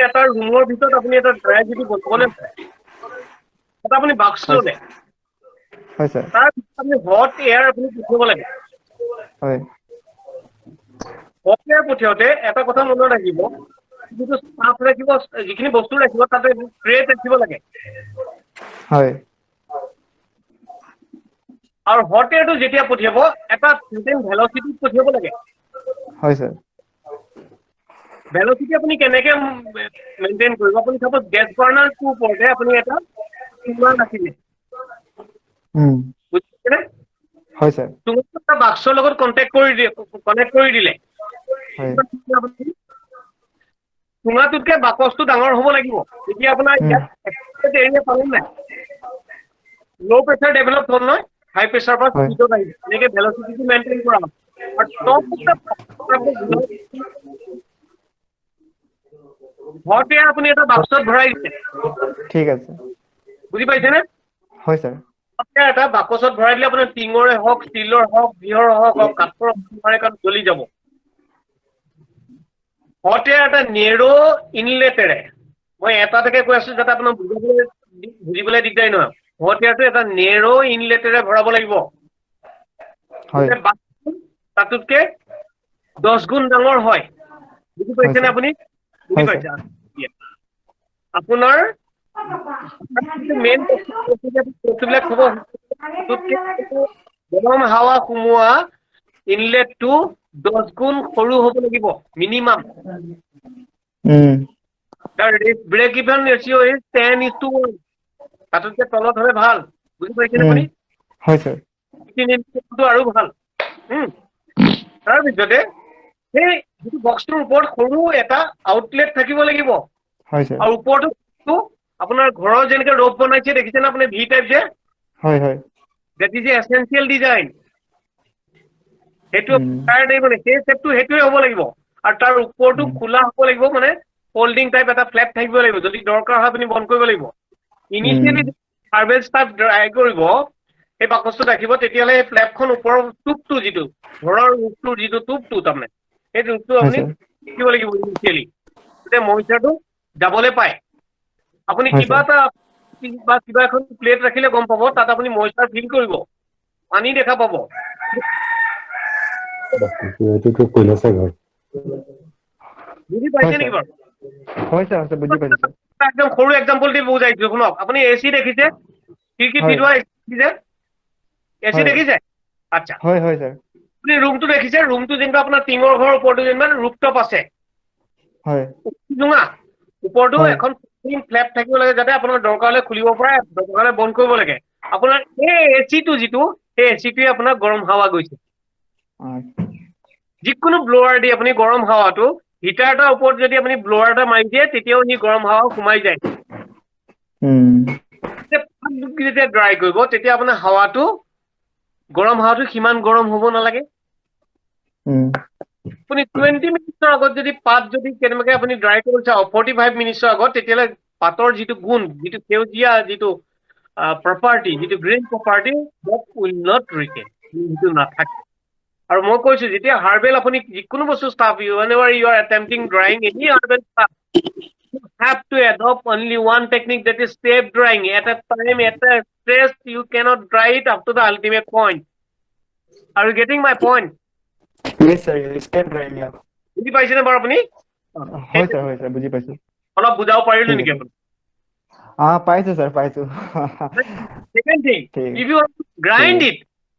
এটা ৰুমৰ ভিতৰত আপুনি এটা ড্ৰায়াৰ যদি বনাবলৈ এটা আপুনি বাক্স হয় ল'লে, হয় স্যাৰ। তাৰ পিছত আপুনি হট এয়াৰ আপুনি পঠিয়াব লাগে। হয় হট এয়াৰ পঠিয়াওঁতে এটা কথা মনত ৰাখিব, যিটো ষ্টাফ ৰাখিব, যিখিনি বস্তু ৰাখিব তাতে ট্ৰেত ৰাখিব লাগে। হয় আৰু হট এয়াৰটো যেতিয়া পঠিয়াব এটা চাৰ্টেন ভেলচিটিত পঠিয়াব লাগে। হয় স্যাৰ। ভেলচিটি আপুনি কেনেকে মেইনটেইন কৰিব? আপুনি চাপ'জ গেছ বাৰ্ণাৰটোৰ ওপৰতে আপুনি এটা টুমাৰ ৰাখিলে, বুজিছেনে? হয় স্যাৰ। টুমাৰটো এটা বাক্সৰ লগত কানেক্ট কৰি দিলে, হয় টুঙাটোতকে বাকচটো ডাঙৰ হ'ব লাগিব। তেতিয়া আপোনাৰ ইয়াত এৰিয়া পালে নাই, ল' প্ৰেছাৰ ডেভেলপ হ'ল নহয়, হাই প্ৰেছাৰ পৰা হয় স্পীডত আহিব, এনেকে ভেলচিটিটো মেইনটেইন কৰা হয়। আৰু টপ হট এয়াৰ আপুনি এটা বাক্সত ভৰাই দিছে, ঠিক আছে। বুজি পাইছেনে? হয় স্যাৰ। এটা বাকচত ভৰাই দিলে আপোনাৰ টিঙৰে হওক, ষ্টীলৰ হওক, বিহৰ হওক, কাঠৰ হওক, জ্বলি যাব। হট এয়াৰ এটা নেৰো ইনলেটেৰে, মই এটাকে কৈ আছো যাতে আপোনাক বুজিবলৈ দিগদাৰী নহয়। হট এয়াৰটো এটা নেৰো ইনলেটেৰে ভৰাব লাগিব, হয় তাতোতকে 10 গুণ ডাঙৰ হয়। বুজি হয় পাইছেনে স্যাৰ। আপুনি? বুজি হয় স্যাৰ। পাইছে? আপোনাৰ মেইন বস্তুবিলাক থব, গৰম হাৱা সোমোৱা ইনলেটটো 10 গুণ সৰু হ'ব লাগিব minimum. Break even ratio' is 10:1, তাতোতকে তলত হ'লে ভাল। বুজি পাইছেনে আপুনি? হয় স্যাৰ। আৰু ভাল। তাৰপিছতে সেই যিটো বক্সটোৰ ওপৰত সৰু এটা আউটলেট থাকিব লাগিব। হয় স্যাৰ। আৰু ওপৰতো আপোনাৰ ঘৰৰ যেনেকে ৰ'ব বনাইছে দেখিছেনে আপুনি, ভি টাইপ যে, হয় হয়। That is a essential design. সেইটো সেই ছেটটো সেইটোৱে হ'ব লাগিব। আৰু তাৰ ওপৰটো খোলা হ'ব লাগিব, মানে ফল্ডিং টাইপ এটা ফ্লেপ থাকিব লাগিব, যদি দৰকাৰ হয় আপুনি বন্ধ কৰিব লাগিব। ইনিচিয়েলি হাৰ্ভেষ্ট ষ্টাফ ড্ৰাই কৰিব, সেই বাকচটো ৰাখিব, তেতিয়াহ'লে এই ফ্লেপখন ওপৰৰ টোপটো যিটো ঘৰৰ ৰূপটোৰ যিটো টোপটো তাৰমানে, সেই টোপটো হয় আপুনি স্যাৰ। ৰাখিব লাগিব ইনিচিয়েলি, তেতিয়া মইচাৰটো যাবলৈ পায়। আপুনি হয় কিবা স্যাৰ। এটা বা কিবা এখন প্লেট ৰাখিলে গম পাব, তাত আপুনি মইচাৰ ফিল কৰিব, পানী দেখা পাব। বুজি হয় পাইছে নেকি স্যাৰ। বাৰু? হয় স্যাৰ, বুজি পাইছো স্যাৰ। একদম সৰু এক্সাম্পল দি বুজাইছো শুনক। আপুনি এচি দেখিছে, খিৰিকী হয় ফিটোৱা দেখিছে, এচি হয় দেখিছে? আচ্ছা, হয় হয় স্যাৰ। আপুনি ৰুমটো দেখিছে, ৰুমটো যেনিবা আপোনাৰ টিঙৰ ঘৰৰ ওপৰতো যেনিবা ৰুফটপ আছে, হয় জোঙা, ওপৰতো হয় এখন ফ্লেপ থাকিব লাগে, যাতে আপোনাৰ দৰকাৰ হ'লে খুলিব পাৰে, দৰকাৰ হ'লে বন্ধ কৰিব লাগে। আপোনাৰ এই এচিটো যিটো, সেই এচিটোৱে আপোনাৰ গৰম হাৱা গৈছে। যিকোনো ব্লোৱাৰ দি আপুনি গৰম হাৱাটো, হিটাৰ এটাৰ ওপৰত যদি আপুনি ব্লোৱাৰ এটা মাৰি দিয়ে, তেতিয়াও সি গৰম হাৱা সোমাই যায়। যেতিয়া ড্ৰাই কৰিব, তেতিয়া আপোনাৰ হাৱাটো, গৰম হাৱাটো সিমান গৰম হ'ব নালাগে। আপুনি 20 মিনিটৰ আগত যদি পাত যদি কেনেবাকে আপুনি ড্ৰাই কৰিব চাওঁ, 45 মিনিটৰ আগত, তেতিয়াহ'লে পাতৰ যিটো গুণ, যিটো সেউজীয়া যিটো প্ৰপাৰ্টি, যিটো green property, that will not retain, সেইটো নাথাকে। আৰু মই কৈছো যেতিয়া হাৰ্বেল আপুনি যিকোনো বস্তু staff whenever you are attempting drying any herbal stuff, you have to adopt only one technique, that is step drying. At a time, at a stress, you cannot dry it up to the ultimate point. Are you getting my point? Yes, sir. Step drying, yeah. বুজি পাইছেনে বাৰু আপুনি? হয় sir, বুজি পাইছো। অলপ বুজাব পাৰিলো ঠিক নেকি আছে। আপুনি? পাইছো sir, পাইছো। Second thing, ঠিক if you want to grind it,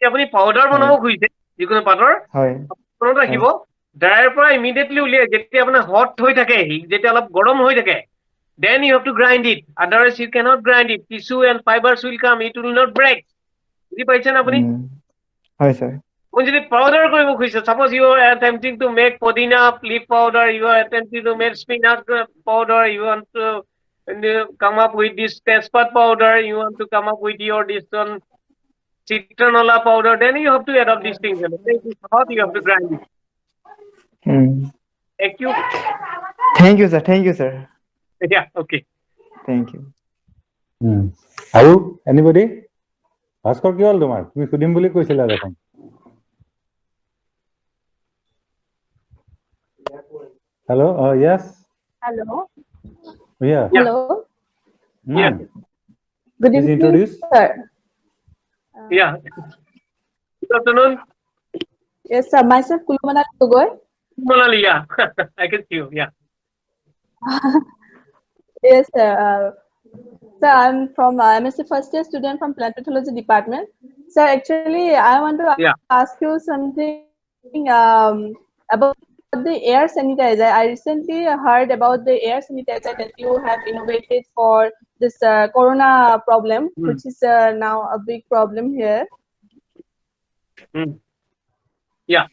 আপুনি পাউডাৰ বনাব খুজিছে যিকোনো পাতৰ, হয় মনত ৰাখিব ড্ৰায়াৰ পৰা ইমিডিয়েটলি উলিয়াই যেতিয়া আপোনাৰ হট হৈ থাকে, যেতিয়া অলপ গৰম হৈ থাকে, then you have to grind it. Otherwise you cannot grind it. Tissue and fibers will come, it will not break. বুজি পাইছেনে আপুনি? হয় sir। আপুনি যদি পাউডাৰ কৰিব খুজিছে, suppose you are attempting to make podina leaf powder, you are attempting to make spinach powder, you want to come up with this tezpat powder, you want to come up with your this one citranola powder, then you have to adopt these things. This is how you have to grind it. Thank you. Thank you sir। Yeah, okay. Thank you। আৰু anybody? Bhaskar কি হ'ল তোমাৰ? তুমি সুধিম বুলি কৈছিলা দেখোন। Hello, yes. Hello. Yeah. Hello. Yeah. Good Please evening, introduce. sir. Yeah. Good afternoon. Yes, sir. Myself, Kulumana Gogoi. Monali, yeah. I can see you, yeah. Yes, sir. Sir, I'm from MSc first year student from Plantology department. Sir, actually, I want to ask you something about the air sanitizer. I recently heard about the air sanitizer that you have innovated for this corona problem, which is now a big problem here. Yeah.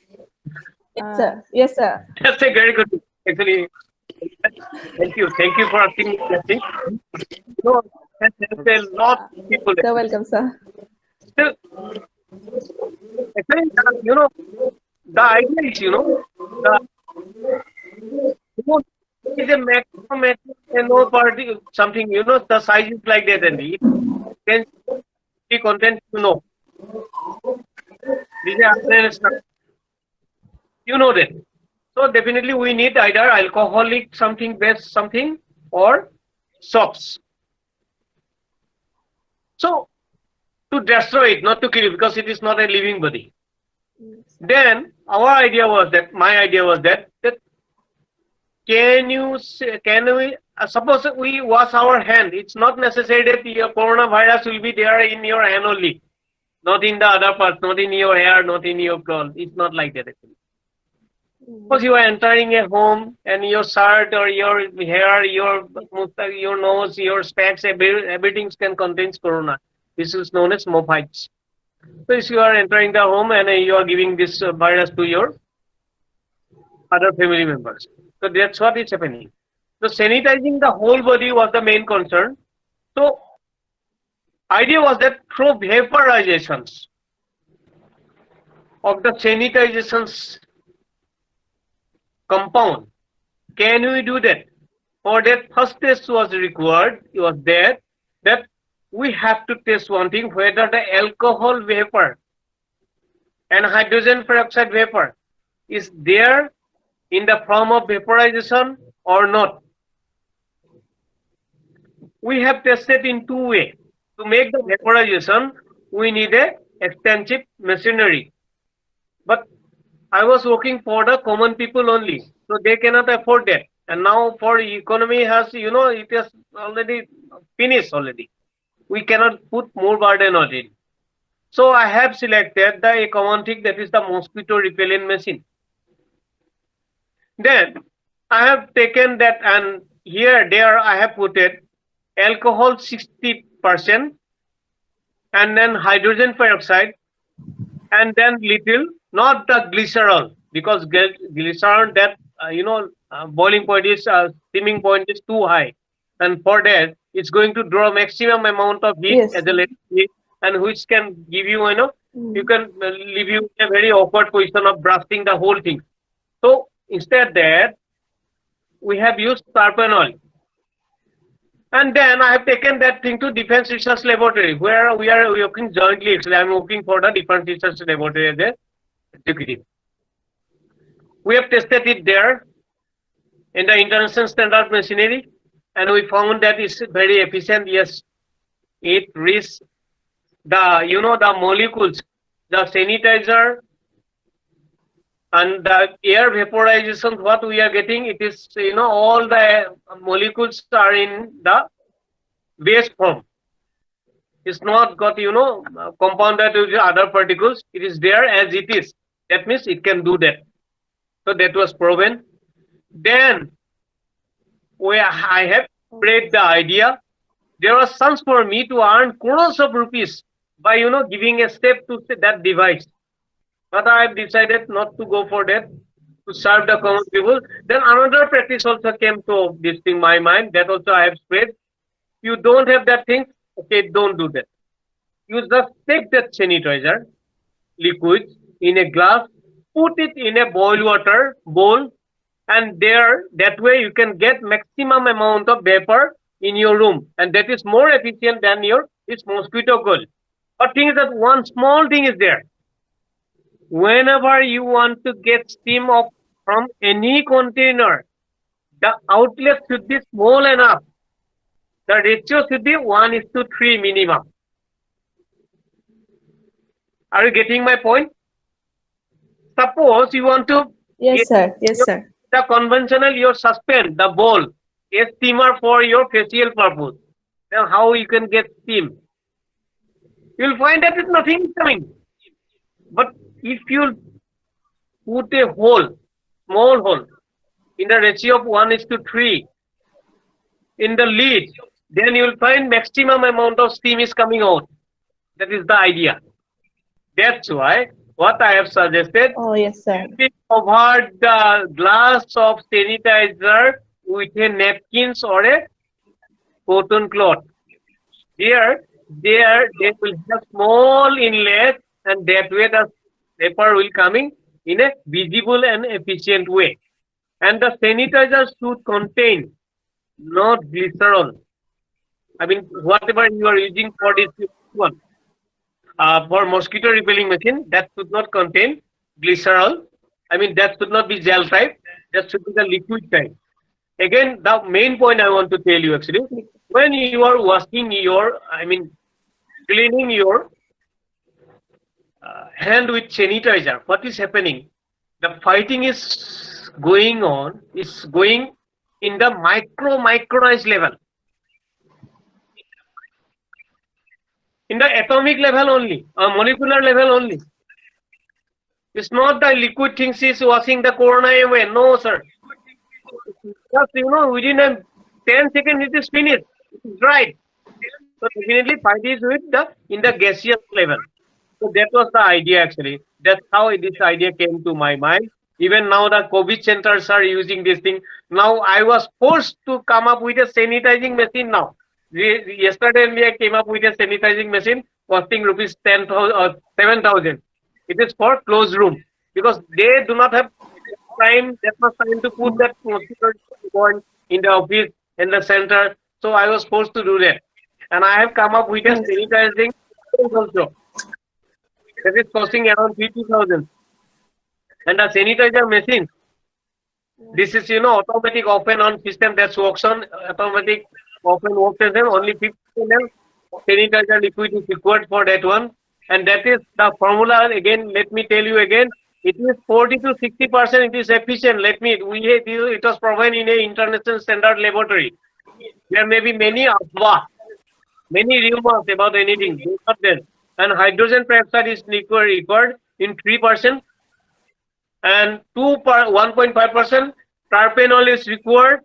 Yes, sir. Yes, sir. That's a very good thing. Actually, thank you for asking me that thing. No, there's a lot of people. You're welcome, sir. Still, actually, the idea is, is a maximum no party something, the size is like that, and it can be content, These are that. So definitely we need either alcoholic something based something or soaps. So to destroy it, not to kill it, because it is not a living body. Then my idea was that can we suppose we wash our hand. It's not necessary that your coronavirus will be there in your hand only, not in the other parts, not in your hair, not in your clothes. It's not like that actually. Suppose you are entering a home and your shirt or your hair, your nose, your specs, everything can contain corona. This is known as mophites. So if you are entering the home and you are giving this virus to your other family members. So that's what is happening. So sanitizing the whole body was the main concern. So idea was that through vaporizations of the sanitizations compound, can we do that? For that, first test was required. It was there that we have to test one thing, whether the alcohol vapor and hydrogen peroxide vapor is there in the form of vaporization or not. We have tested in two ways. To make the vaporization, we need a extensive machinery. But I was working for the common people only, so they cannot afford that. And now for economy has, it has already finished already. We cannot put more burden on it. So I have selected a common thing, that is the mosquito repellent machine. Then I have taken that, and there I have put it alcohol 60%, and then hydrogen peroxide, and then little, not the glycerol, because glycerol that boiling point is steaming point is too high, and for that it's going to draw maximum amount of heat as a heat, and which can give you you can leave you in a very awkward position of blasting the whole thing. So instead that we have used propanol. And then I have taken that thing to Defense Research Laboratory, where we are working jointly. Actually, I'm working for the Defense Research Laboratory as a executive. We have tested it there in the international standard machinery, and we found that it's very efficient. Yes, it reaches the the molecules, the sanitizer and the air vaporization. What we are getting, it is all the molecules are in the base form. It's not got compounded with other particles. It is there as it is. That means it can do that. So that was proven. Then I have spread the idea. There was chance for me to earn crores of rupees by giving a step to that device. But I have decided not to go for that, to serve the common people. Then another practice also came to this thing my mind. That also I have spread. You don't have that thing, okay, don't do that. You just take that sanitizer liquid in a glass, put it in a boil water bowl, and that way you can get maximum amount of vapor in your room, and that is more efficient than this mosquito coil. But thing is that one small thing is there. Whenever you want to get steam from any container, the outlet should be small enough. The ratio should be 1:3 minimum. Are you getting my point? Suppose you want to Yes, sir. Yes, sir. the conventional, you suspend the bowl, a steamer for your facial purpose. Then how you can get steam? You'll find that nothing is coming. But if you put a hole, small hole, in the ratio of 1:3 in the lid, then you will find maximum amount of steam is coming out. That is the idea. That's why what I have suggested, Oh, yes, sir. we cover the glass of sanitizer with a napkins or a cotton cloth. There they will have small inlet, and that way the vapor will coming in a visible and efficient way. And the sanitizer should contain not glycerol. I mean, whatever you are using for this one, for mosquito repelling machine, that should not contain glycerol. I mean, that should not be gel type. That should be the liquid type. Again, the main point I want to tell you actually, when you are washing cleaning your hand with sanitizer, what is happening? The fighting is going on, is going in the micronized level. In the atomic level only, molecular level only. It's not the liquid things is washing the corona away. No, sir. Just within a 10 seconds it is finished. It is dried. So definitely fight is in the gaseous level. So that was the idea actually. That's how this idea came to my mind. Even now the COVID centers are using this thing. Now I was forced to come up with a sanitizing machine now. Yesterday only I came up with a sanitizing machine costing rupees 10,000 or 7,000. It is for closed room because they do not have that much time to put that mosquito coil in the office, in the center. So I was forced to do that. And I have come up with a sanitizing also. That is costing around 50,000. And the sanitizer machine, this is automatic off and on system that works on automatic off and off system. Only 50 ml sanitizer liquid is required for that one. And that is the formula. Again, let me tell you again. It is 40 to 60%. It is efficient. It was proven in an international standard laboratory. There may be many rumors about anything. Not there. And hydrogen peroxide is required in 3%, and 1.5% terpenol is required.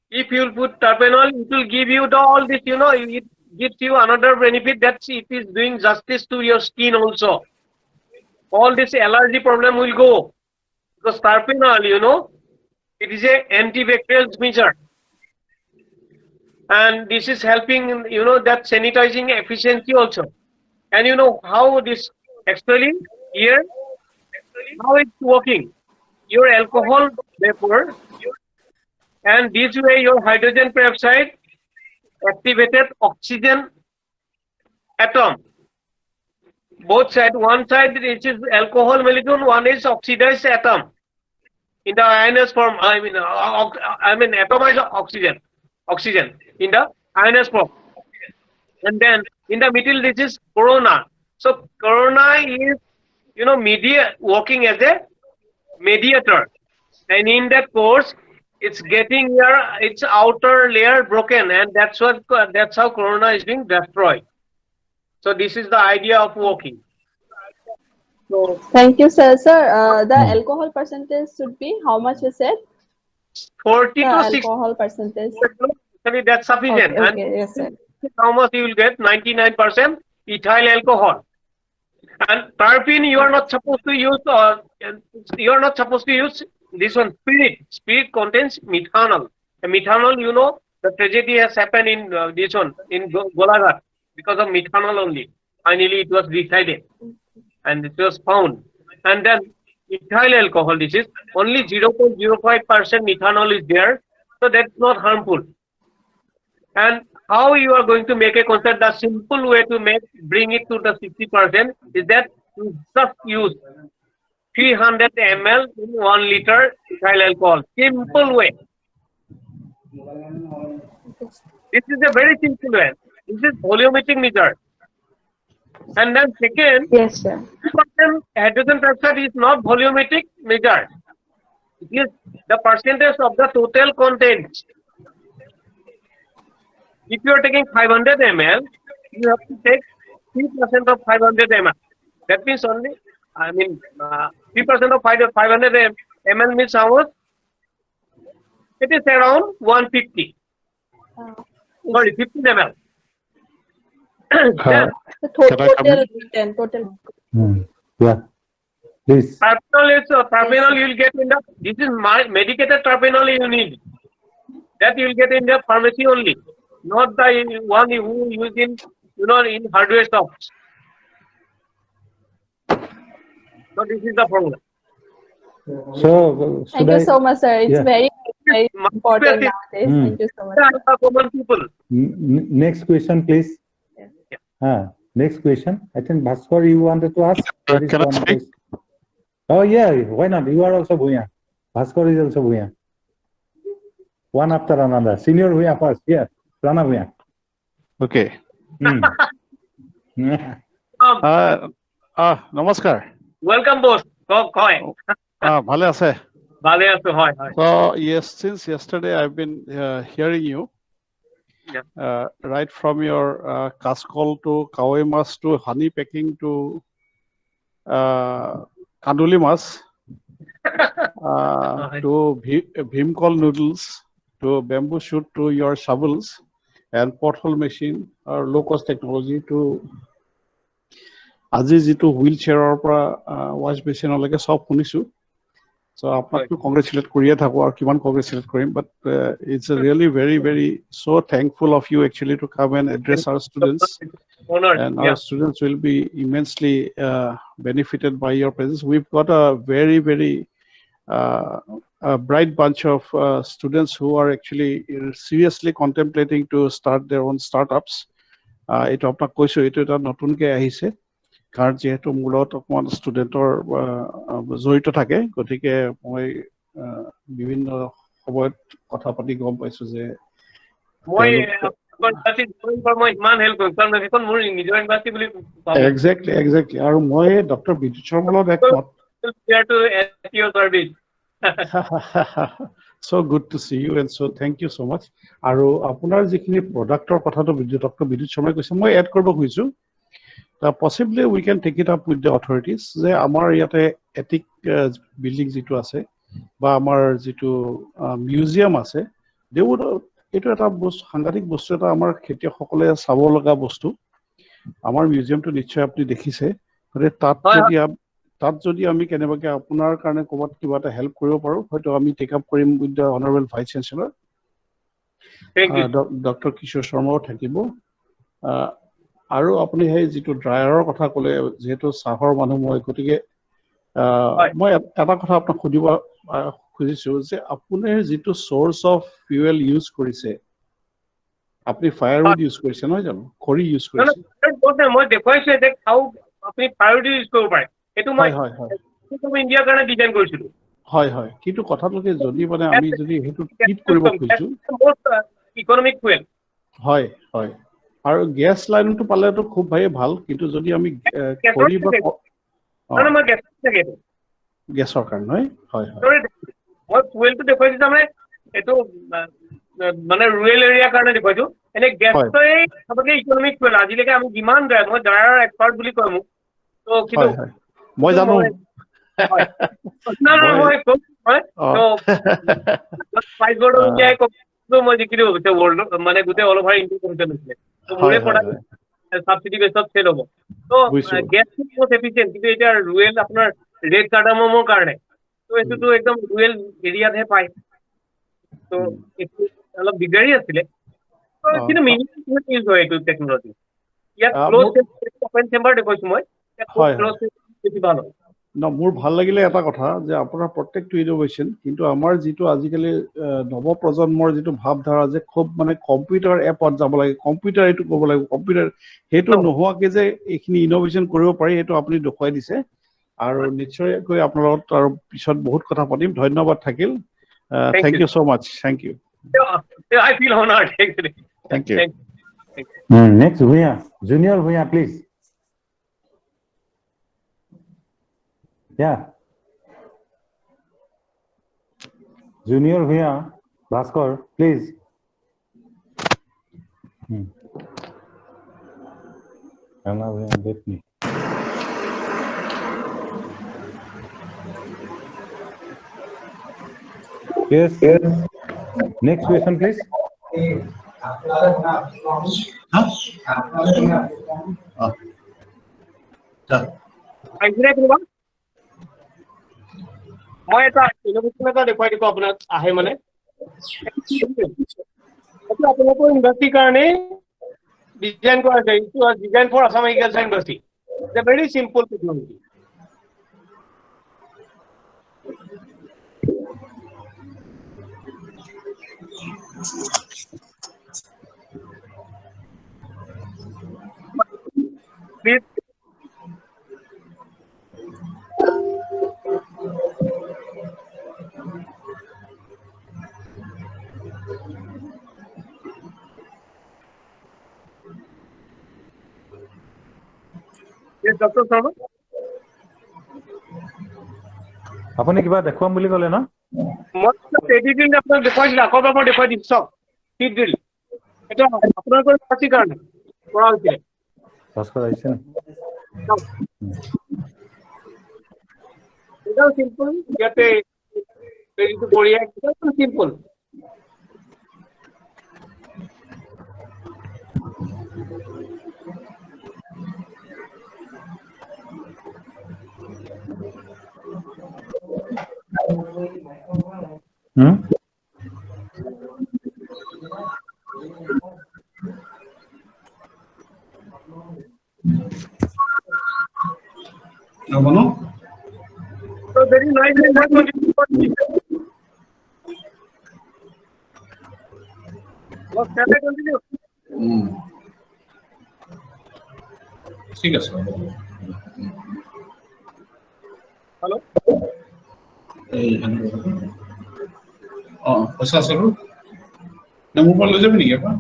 If you put terpenol, it will give you all this. It gives you another benefit that it is doing justice to your skin also. All this allergy problem will go because terpenol, it is a antibacterial measure, and this is helping that sanitizing efficiency also. And how this actually here, how it's working. Your alcohol vapor, and this way your hydrogen peroxide activated oxygen atom. both side. One side it is alcohol molecule, one is oxidized atom in the ionized form. I mean atomized oxygen in the ionized form. And then in the middle this is corona. So corona is, you know, working as a mediator, and in that course it's getting its outer layer broken, and that's how corona is being destroyed. So this is the idea of working. So Thank you, sir. Sir, the alcohol percentage should be how much you said? 40 The to 60, alcohol percentage. actually that's sufficient. Okay, And okay, yes, sir. how much you will get? 99% ethyl alcohol. And terpene you are not supposed to use, this one, spirit. Spirit contains methanol. And methanol, you know, the tragedy has happened in this one, in Golaghat, because of methanol only. Finally, it was decided and it was found. And then ethyl alcohol, this is only 0.05% methanol is there, so that's not harmful. And how you are going to make a concept, the simple way to bring it to the 60% is that you just use 300 ml in 1 liter ethyl alcohol. Simple way. This is a very simple way. This is volumetric measure. And then second, Yes, sir. hydrogen peroxide is not volumetric measure. It is the percentage of the total content. If you are taking 500 ml, you have to take 3% of 500 ml. That means only, 3% of 500 ml means how much? It is around 150. Sorry, 15 ml. Then, The total. Yeah. Please. terpenol you will get in the, this is medicated terpenol you need. That you will get in the pharmacy only, not the one you use in, you know, in hardware shops. So this is the formula. So, Thank you so much, sir. It's Yeah. very important nowadays. Thank you so much. Common people. Next question, please. Next question. I think Bhaskar, you wanted to ask. There is Can I one speak? question. Oh yeah, why not? You are also Bhuya. Bhaskar is also Bhuya. One after another. Senior Bhuya first. Yeah, Rana Bhuya. Okay. নমস্কাৰ Welcome, boss. ভালে আছে Bale aছো, hoy. So yes, since yesterday I've been hearing you right from your kaskol to kawai mas to honey packing to kanduli mas to bhimkol noodles to bamboo shoot to your shovels and pothole machine or low cost technology to আজি যেটো wheel চেয়াৰৰ পৰা wash বেচিনলৈকে সব শুনিছো so আপোনাকটো congratulate কৰিয়ে থাকো আৰু কিমান congratulate Karim but it's a really very very so thankful of you actually to come and address our students Honored. and our students will be immensely benefited by your presence. We've got a very very a bright bunch of students who are actually seriously contemplating to start their own startups. Eto apnak koiso eto eta notunke ahise কাৰণ যেহেতু মূলত অকমান ষ্টুডেণ্টৰ জড়িত থাকে গতিকে মই বিভিন্ন সময়ত কথা পাতি গম পাইছো যে Exactly আৰু মই ডক্টৰ বিদ্যুৎ শৰ্মাৰ লগত একমত so good to see you and so thank you so much আৰু আপোনাৰ যিখিনি প্ৰডাক্টৰ কথাটো ডক্টৰ বিদ্যুৎ শৰ্মাই কৈছে মই এড কৰিব খুজিছো possibly we can take it up with the authorities যে আমাৰ ইয়াতে এথিক বিল্ডিং যেটো আছে বা আমাৰ যেটো মিউজিয়াম আছে দেউড এটো এটা সাংঘাতিক বস্তু এটা আমাৰ খেতিয়কসকলে চাব লগা বস্তু আমাৰ মিউজিয়ামটো নিশ্চয় আপুনি দেখিছে গতিকে তাত যদি আমি কেনেবাকে আপোনাৰ কাৰণে ক'বাত কিবা এটা হেল্প কৰিব পাৰো হয়তো আমি টেক আপ কৰিম with the honourable vice chancellor doctor Kishor শৰ্মাও থাকিব আৰু আপুনি সেই যেটো ড্ৰায়াৰৰ কথা ক'লে যেটো চাহৰ মানুহ মই গতিকে মই এটা কথা আপোনাক সুধিব খুজিছো যে আপুনি যেটো সোর্স অফ ফুয়েল ইউজ কৰিছে আপুনি ফায়াৰউড ইউজ কৰিছে নহয় জানো খৰি ইউজ কৰিছে মই দেখুৱাইছো যে how আপুনি প্ৰায়ৰিটি ইউজ কৰিব পাৰে এইটো মই হয় হয় ইণ্ডিয়াৰ কাৰণে ডিজাইন কৰিছিলোঁ হয় হয় কিন্তু কথাটো কি যদি মানে আমি যদি সেইটো ফিট কৰিব খুজিছো ইকনমিক ফুয়েল হয় হয় আৰু গেছ লাইনটো পালেতো খুব ভাল কিন্তু যদি আমি খৰি বা মই গেছৰ কাৰণে হয় হয় হয় মই ফুয়েলটো দেখুৱাইছো তাৰমানে এইটো মানে ৰুৰেল এৰিয়াৰ কাৰণে দেখুৱাইছো এনে গেছটোৱে সবকে ইকনমিক ফুয়েল আজিলৈকে আমি যিমান যায় মই ড্ৰায়াৰ এক্সপাৰ্ট বুলি কয় মোক তো কিন্তু মই জানো মই যিখিনি গোটেই ৱৰ্ল্ড মানে গোটেই অল অভাৰ ইণ্ডিয়া হৈছিলে মোৰে প্ৰডাক্ট সাবসিডি বেছত চেল হ'ব তো গেছটো বহুত এফিচিয়েণ্ট কিন্তু এতিয়া ৰুৰেল আপোনাৰ ৰেড কাৰ্ডামমৰ কাৰণে তো এইটোতো একদম ৰুৰেল এৰিয়াতহে পায় তো এইটো অলপ দিগদাৰী আছিলে কিন্তু মিনিমাম ইউজ হয় এইটো টেকনলজি ইয়াত ক্ল'জ অপেন চেম্বাৰ দেখুৱাইছোঁ মই ক্ল'জ বেছি ভাল হয় মোৰ ভাল লাগিলে এটা কথা যে আপোনাৰ প্ৰত্যেকটো ইনোভেশ্যন কিন্তু আমাৰ যিটো আজিকালি নৱপ্ৰজন্মৰ যিটো ভাৱধাৰা যে খুব মানে কম্পিউটাৰ এপত যাব লাগে কম্পিউটাৰ এইটো ক'ব লাগিব কম্পিউটাৰ সেইটো নোহোৱাকে যে এইখিনি ইনোভেশ্যন কৰিব পাৰি সেইটো আপুনি দেখুৱাই দিছে আৰু নিশ্চয়কৈ আপোনাৰ লগত আৰু পিছত বহুত কথা পাতিম ধন্যবাদ থাকিল thank you so much thank you I feel honored actually thank you Next Bhuya Junior Bhuya please yeah Junior Bhuya Bhaskar please Anna Bhuya let me yes next question please মই এটা ইনোভেশ্যন এটা দেখুৱাই দিব আপোনাক আহে মানে এইটো আপোনালোকৰ ইউনিভাৰ্চিটিৰ কাৰণে ডিজাইন কৰা যায় এইটো design for Assam agriculture university it's a very simple technology please Yes, Dr. Sharma. আপুনি কিবা দেখুৱাম বুলি ক'লে ন মই এডিটিং আপোনাক দেখুৱাইছিলোঁ আকৌ এবাৰ দেখুৱাই দিম চাওক চিট ড্ৰিল এটা আপোনালোকৰ ইউনিভাৰ্চিটিৰ কাৰণে কৰা হৈছিলে ভাস্কৰ আহিছে একদম চিম্পল ইয়াতে এইটো বঢ়িয়া একদম simple So very nice and that's what what can I continue? ঠিক আছে Hello? পইচা আছে আৰু মোৰ পৰা লৈ যাবি নেকি এবাৰ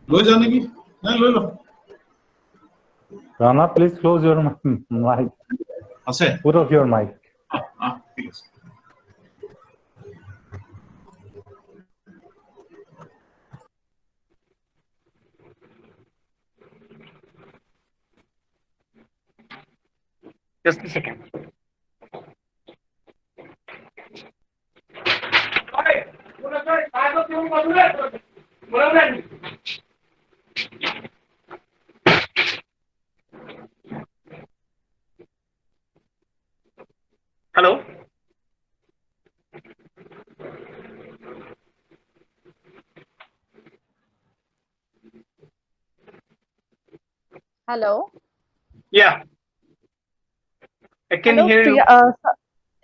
লৈ যা নেকি নাই লৈ ল Rana please close your mic আছে put off your mic ঠিক আছে Just a second. Hello? Hello. Yeah. I can Hello, hear Priya, you.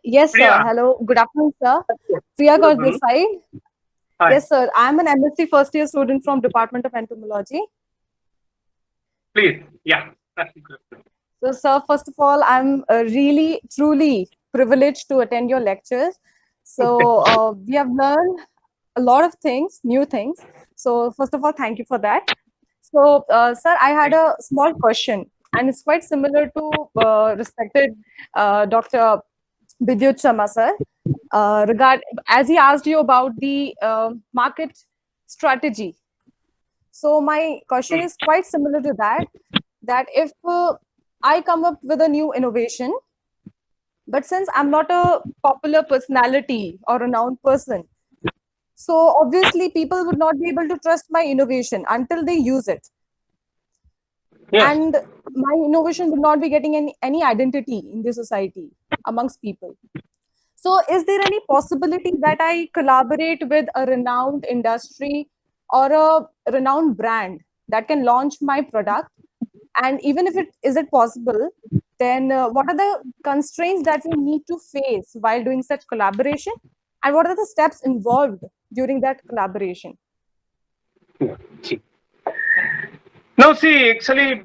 Yes, Priya. sir. Hello. Good afternoon, sir. Priya got this side. Hi. Yes, sir. I'm an MSc first year student from Department of Entomology. Please. Yeah. That's good. So, sir, first of all, I'm really, truly privileged to attend your lectures. So, we have learned a lot of things, new things. So, first of all, thank you for that. So, sir, I had a small question, and it's quite similar to respected Dr. Bidyut Sharma, sir. As he asked you about the market strategy. So, my question is quite similar to that. That if I come up with a new innovation, but since I'm not a popular personality or a renowned person, so obviously people would not be able to trust my innovation until they use it. Yes. And my innovation would not be getting any identity in the society amongst people. So is there any possibility that I collaborate with a renowned industry or a renowned brand that can launch my product? And even if is it possible, then what are the constraints that we need to face while doing such collaboration? And what are the steps involved during that collaboration? Now, see, actually,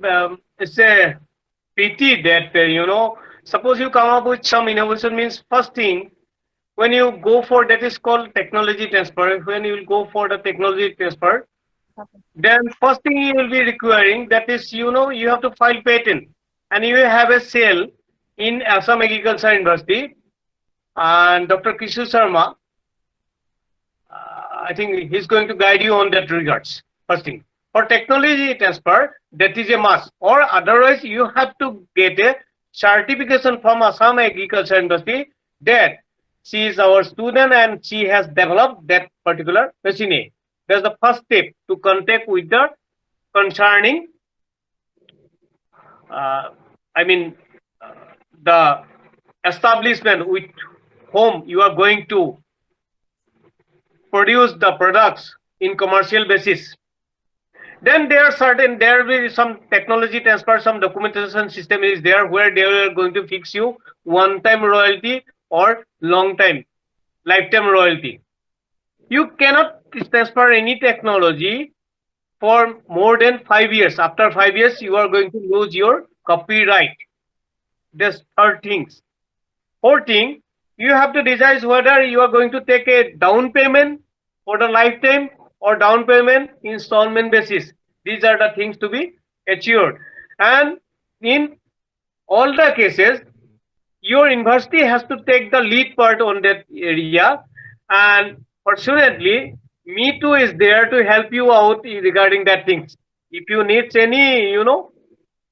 it's a pity that, suppose you come up with some innovation, means first thing, when you go for that is called technology transfer. When you will go for the technology transfer, then first thing you will be requiring, that is, you have to file patent, and you have a cell in Assam Agriculture University, and Dr. Kishore Sharma, I think he's going to guide you on that regards. First thing, for technology transfer, that is a must, or otherwise you have to get a certification from Assam Agriculture University that she is our student and she has developed that particular machine. That's the first step to contact with the concerning, the establishment with whom you are going to produce the products in commercial basis. Then there will be some technology transfer, some documentation system is there where they are going to fix you one-time royalty or long-time, lifetime royalty. You cannot transfer any technology for more than 5 years. After 5 years, you are going to lose your copyright. That's third things. Fourth thing, you have to decide whether you are going to take a down payment for the lifetime or down payment installment basis. These are the things to be assured. And in all the cases, your university has to take the lead part on that area. And fortunately, me too is there to help you out regarding that things. If you need any,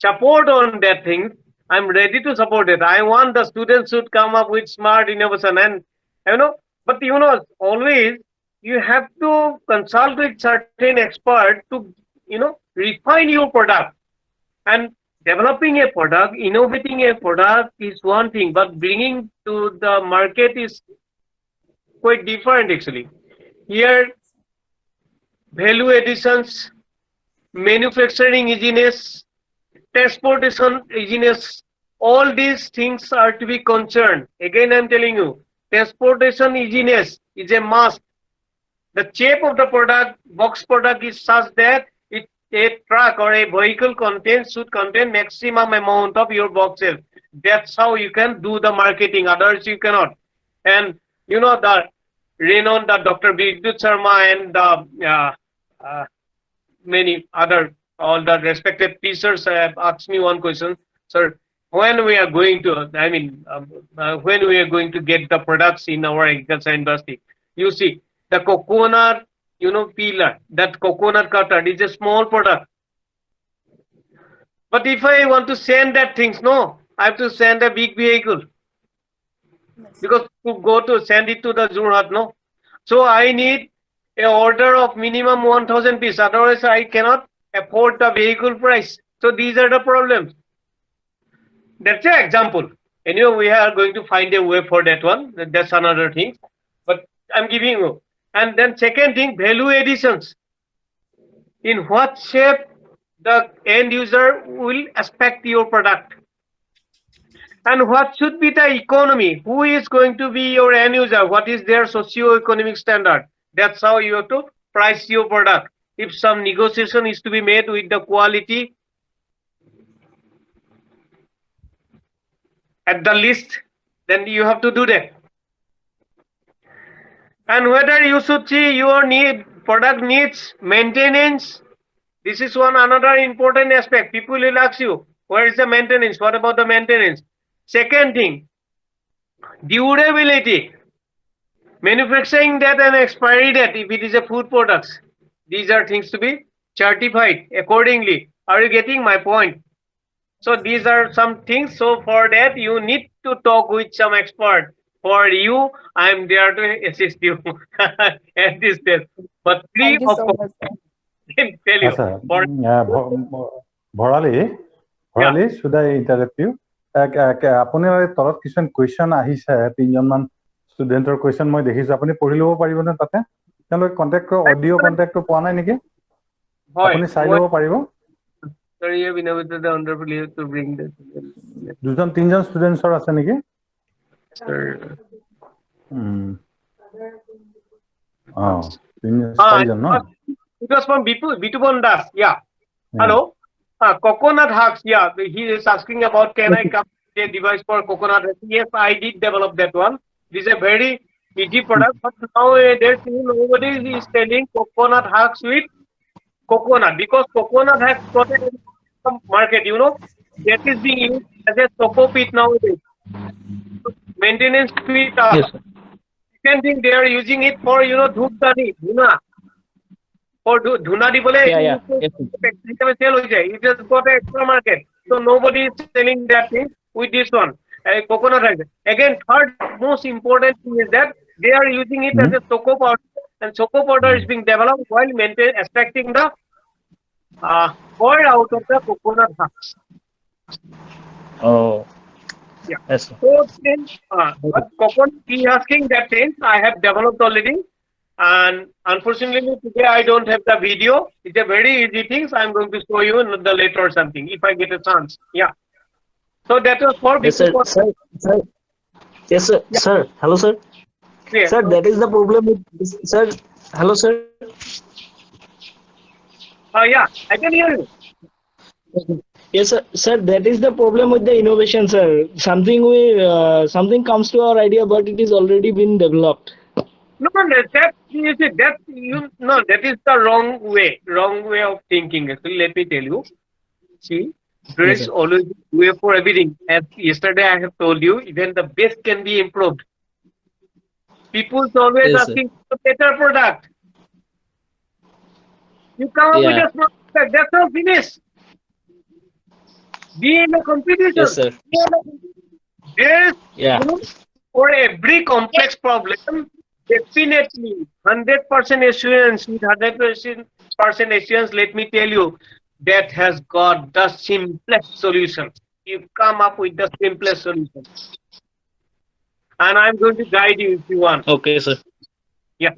support on that thing, I'm ready to support it. I want the students should come up with smart innovation, and but always you have to consult with certain expert to refine your product. And developing a product, innovating a product is one thing, but bringing to the market is quite different actually. Here, value additions, manufacturing easiness, transportation easiness, all these things are to be concerned. Again, I'm telling you, transportation easiness is a must. The shape of the product, box product is such that a truck or a vehicle should contain maximum amount of your boxes. That's how you can do the marketing, otherwise you cannot. And the renowned Dr. Bidyut Sharma and the many other, all the respected teachers have asked me one question, sir, when we are going to, when we are going to get the products in our agriculture industry. You see, the coconut, peeler, that coconut cutter is a small product. But if I want to send that things, no, I have to send a big vehicle. Because to send it to the Jorhat, no. So I need a order of minimum 1,000 pieces. Otherwise, I cannot afford the vehicle price. So these are the problems. That's an example. Anyway, we are going to find a way for that one. That's another thing. But I'm giving you. And then second thing, value additions. In what shape the end user will expect your product? And what should be the economy? Who is going to be your end user? What is their socio-economic standard? That's how you have to price your product. If some negotiation is to be made with the quality at the least, then you have to do that. And whether you should see your product needs maintenance, this is one another important aspect. People will ask you, where is the maintenance? What about the maintenance? Second thing, durability. Manufacturing date and expiry date, if it is a food products, these are things to be certified accordingly. Are you getting my point? So these are some things. So for that, you need to talk with some expert. For you, I am there to assist you at this stage. But free Thank you of so cost. much, sir. I can tell you. Asa, For Bharali, should I interrupt you? Apuni torat kishan question ahise tinjon studenter question moi dekhise apuni pori lobo paribo na tate telo contact audio contact to poa nai niki apuni sai lobo paribo. Sir, you have innovated the wonderfully to bring this. Dujon tinjon students are ase niki? Sir. Oh, tinjon no? It was from Bitubon Das. Yeah. Hello. Coconut Hugs. Yeah. He is asking about, can I come with a device for coconut hugs? Yes, I did develop that one. This is a very easy product, but now there's nobody is selling coconut hugs with coconut, because coconut has got a market, you know, that is being used as a choco pit nowadays. Maintenance pit. Yes, sir. Second thing, they are using it for, you know, dhuna. For dhunadi bole, Yeah. Yes, it has got an extra market. So nobody is selling that thing with this one. Coconut rice. Again, third most important thing is that they are using it as a choco powder, and choco powder is being developed while extracting the oil out of the coconut husk. Oh. Yeah. Yes, sir. So then, coconut tea husking, that thing I have developed already. And unfortunately, today I don't have the video. It's a very easy thing. So I'm going to show you in the later or something if I get a chance. Yeah. So that was for Yes, sir. Sir. Yes, sir. Yeah. Sir. Hello, sir. Yeah. Sir, that is the problem with this. Sir. Hello, sir. Yeah, I can hear you. Yes, sir. Sir, that is the problem with the innovation, sir. Something comes to our idea, but it is already been developed. No, that is the wrong way of thinking. Actually, let me tell you. See, there is always a way for everything. As yesterday I have told you, even the best can be improved. People always asking for better product. You come up with a product, that's all finished. Be in a competition. Yes, sir. There's, you know, for every complex problem, definitely 100% assurance, with 100% assurance, let me tell you, that has got the simplest solution. You come up with the simplest solution. And I'm going to guide you if you want. Okay, sir. Yeah.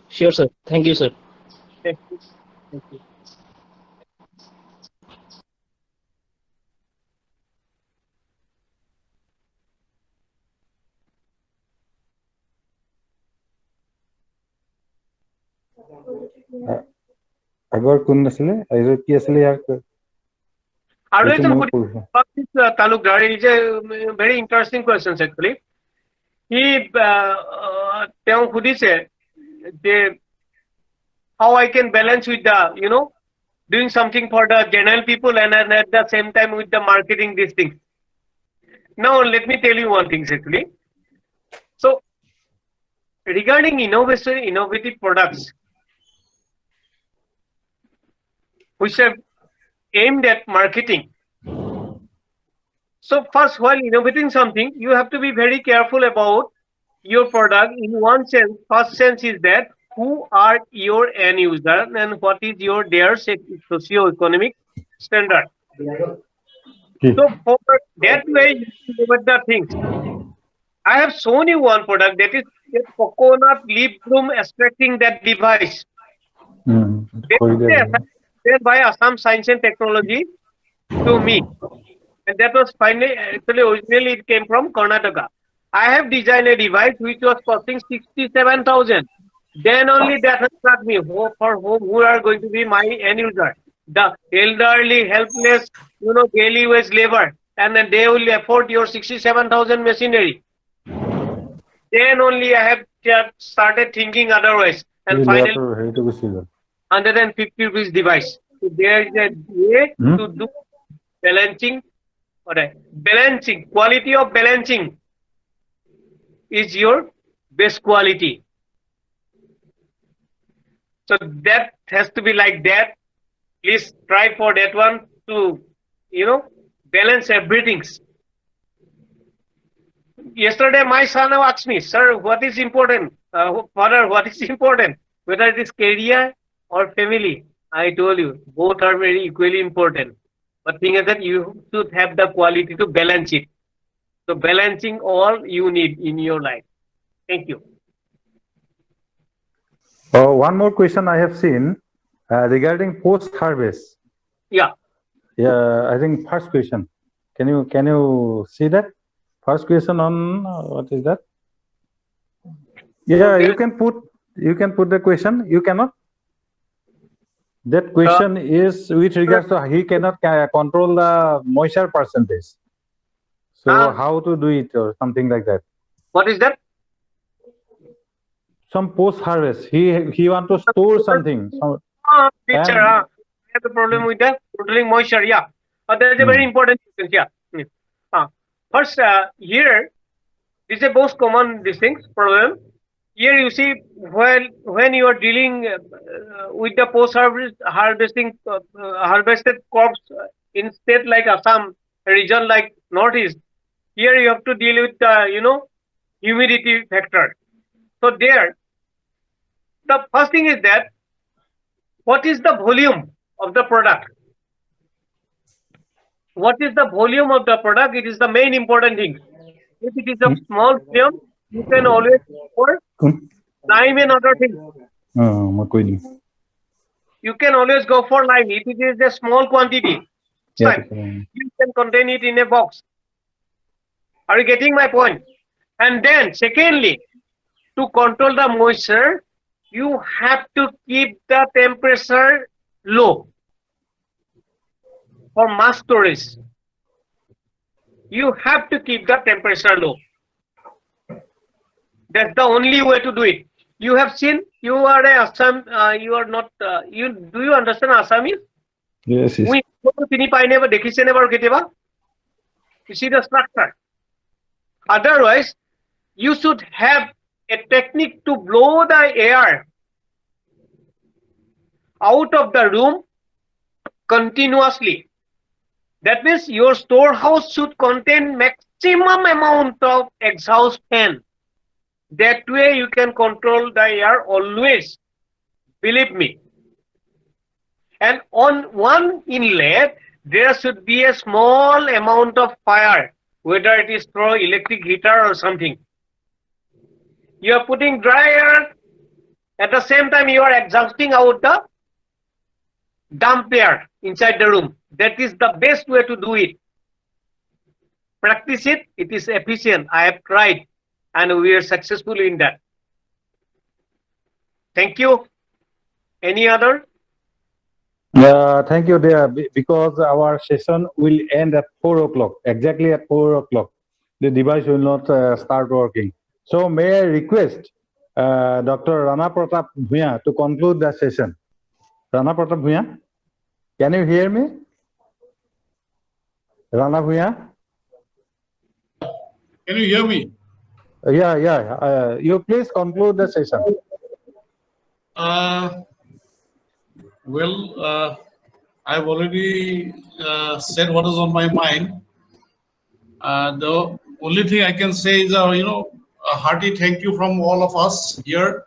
Sure, sir. Thank you, sir. Thank you. Thank you. আগৰ কোন আছিলে আৰু কি আছিলে ইয়াৰ Talukdar is a very interesting question actually. He how I can balance with the, you know, doing something for the general people and at the same time with the marketing these things. Now let me tell you one thing actually. So regarding innovative products which have aimed at marketing. So first, while innovating something, you have to be very careful about your product. In one sense, first sense is that who are your end user and what is their socio-economic standard. So for that way, you innovate the things. I have shown you one product, that is a coconut leaf bloom extracting that device. Made by Assam Science and Technology to me. And that was finally, actually, originally it came from Karnataka. I have designed a device which was costing 67,000. Then only that has struck me, who are going to be my end user? The elderly, helpless, you know, daily wage labor. and then they will afford your 67,000 machinery. Then only I have started thinking otherwise, and finally 150 rupees device. So there is a way to do balancing. Balancing, quality of balancing is your best quality. So that has to be like that. Please try for that one to, balance everything. Yesterday, my son asked me, sir, what is important? Father, what is important? Whether it is career or family. I told you, both are very equally important. But thing is that you should have the quality to balance it. So balancing all you need in your life. Thank you. One more question I have seen regarding post-harvest. Yeah. Yeah, I think first question. Can you see that? First question on what is that? Yeah, you can put the question. You cannot. That question is with regards to he cannot control the moisture percentage. So how to do it or something like that? What is that? Some post-harvest. He want to store something. Teacher, I have a problem with that controlling moisture. Yeah, that is a very important question. Yeah. First, here this is a most common problem. Here you see when you are dealing with the harvested crops in state like Assam, a region like Northeast, here you have to deal with the humidity factor. So there, the first thing is that what is the volume of the product? What is the volume of the product? It is the main important thing. If it is a small volume, you can always go for lime and other things. You can always go for lime. If it is a small quantity, you can contain it in a box. Are you getting my point? And then secondly, to control the moisture, you have to keep the temperature low for mass storage. You have to keep the temperature low. That's the only way to do it. You have seen, you are a Assam, you are not, do you understand Assamese? Yes, yes. You see the structure. Otherwise, you should have a technique to blow the air out of the room continuously. That means your storehouse should contain maximum amount of exhaust fan. That way you can control the air always. Believe me. And on one inlet, there should be a small amount of fire, whether it is through electric heater or something. You are putting dry air, at the same time you are exhausting out the damp air inside the room. That is the best way to do it. Practice it, it is efficient. I have tried and we are successful in that. Thank you. Any other? Thank you, dear. Because our session will end at 4 o'clock, exactly at 4 o'clock. The device will not start working. So may I request Dr. Rana Pratap Bhuya to conclude the session. Rana Pratap Bhuya, can you hear me? Rana Bhuya? Can you hear me? Yeah. You please conclude the session. Well, I've already said what is on my mind. The only thing I can say is, a hearty thank you from all of us here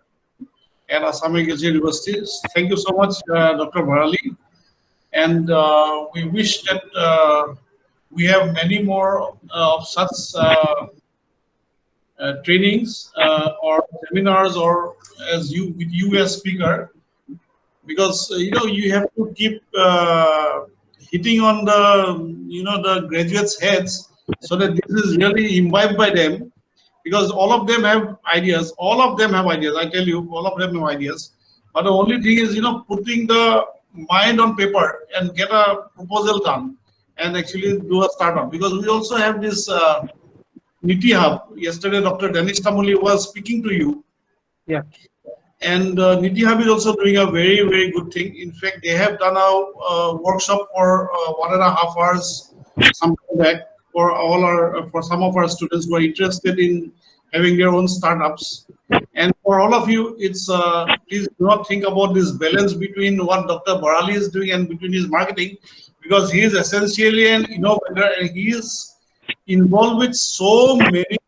at Assam Agriculture University. Thank you so much, Dr. Bharali. And we wish that we have many more of such trainings or seminars, or with you as speaker, because you have to keep hitting on the graduates' heads so that this is really imbibed by them, because all of them have ideas. I tell you, all of them have ideas. But the only thing is, putting the mind on paper and get a proposal done. and actually do a startup, because we also have this Niti Hub. Yesterday, Dr. Danish Tamuli was speaking to you. Yeah. And Niti Hub is also doing a very, very good thing. In fact, they have done a workshop for 1.5 hours, something like that, for all our, for some of our students who are interested in having their own startups. And for all of you, it's please do not think about this balance between what Dr. Bharali is doing and between his marketing, because he is essentially an innovator and he is involved with so many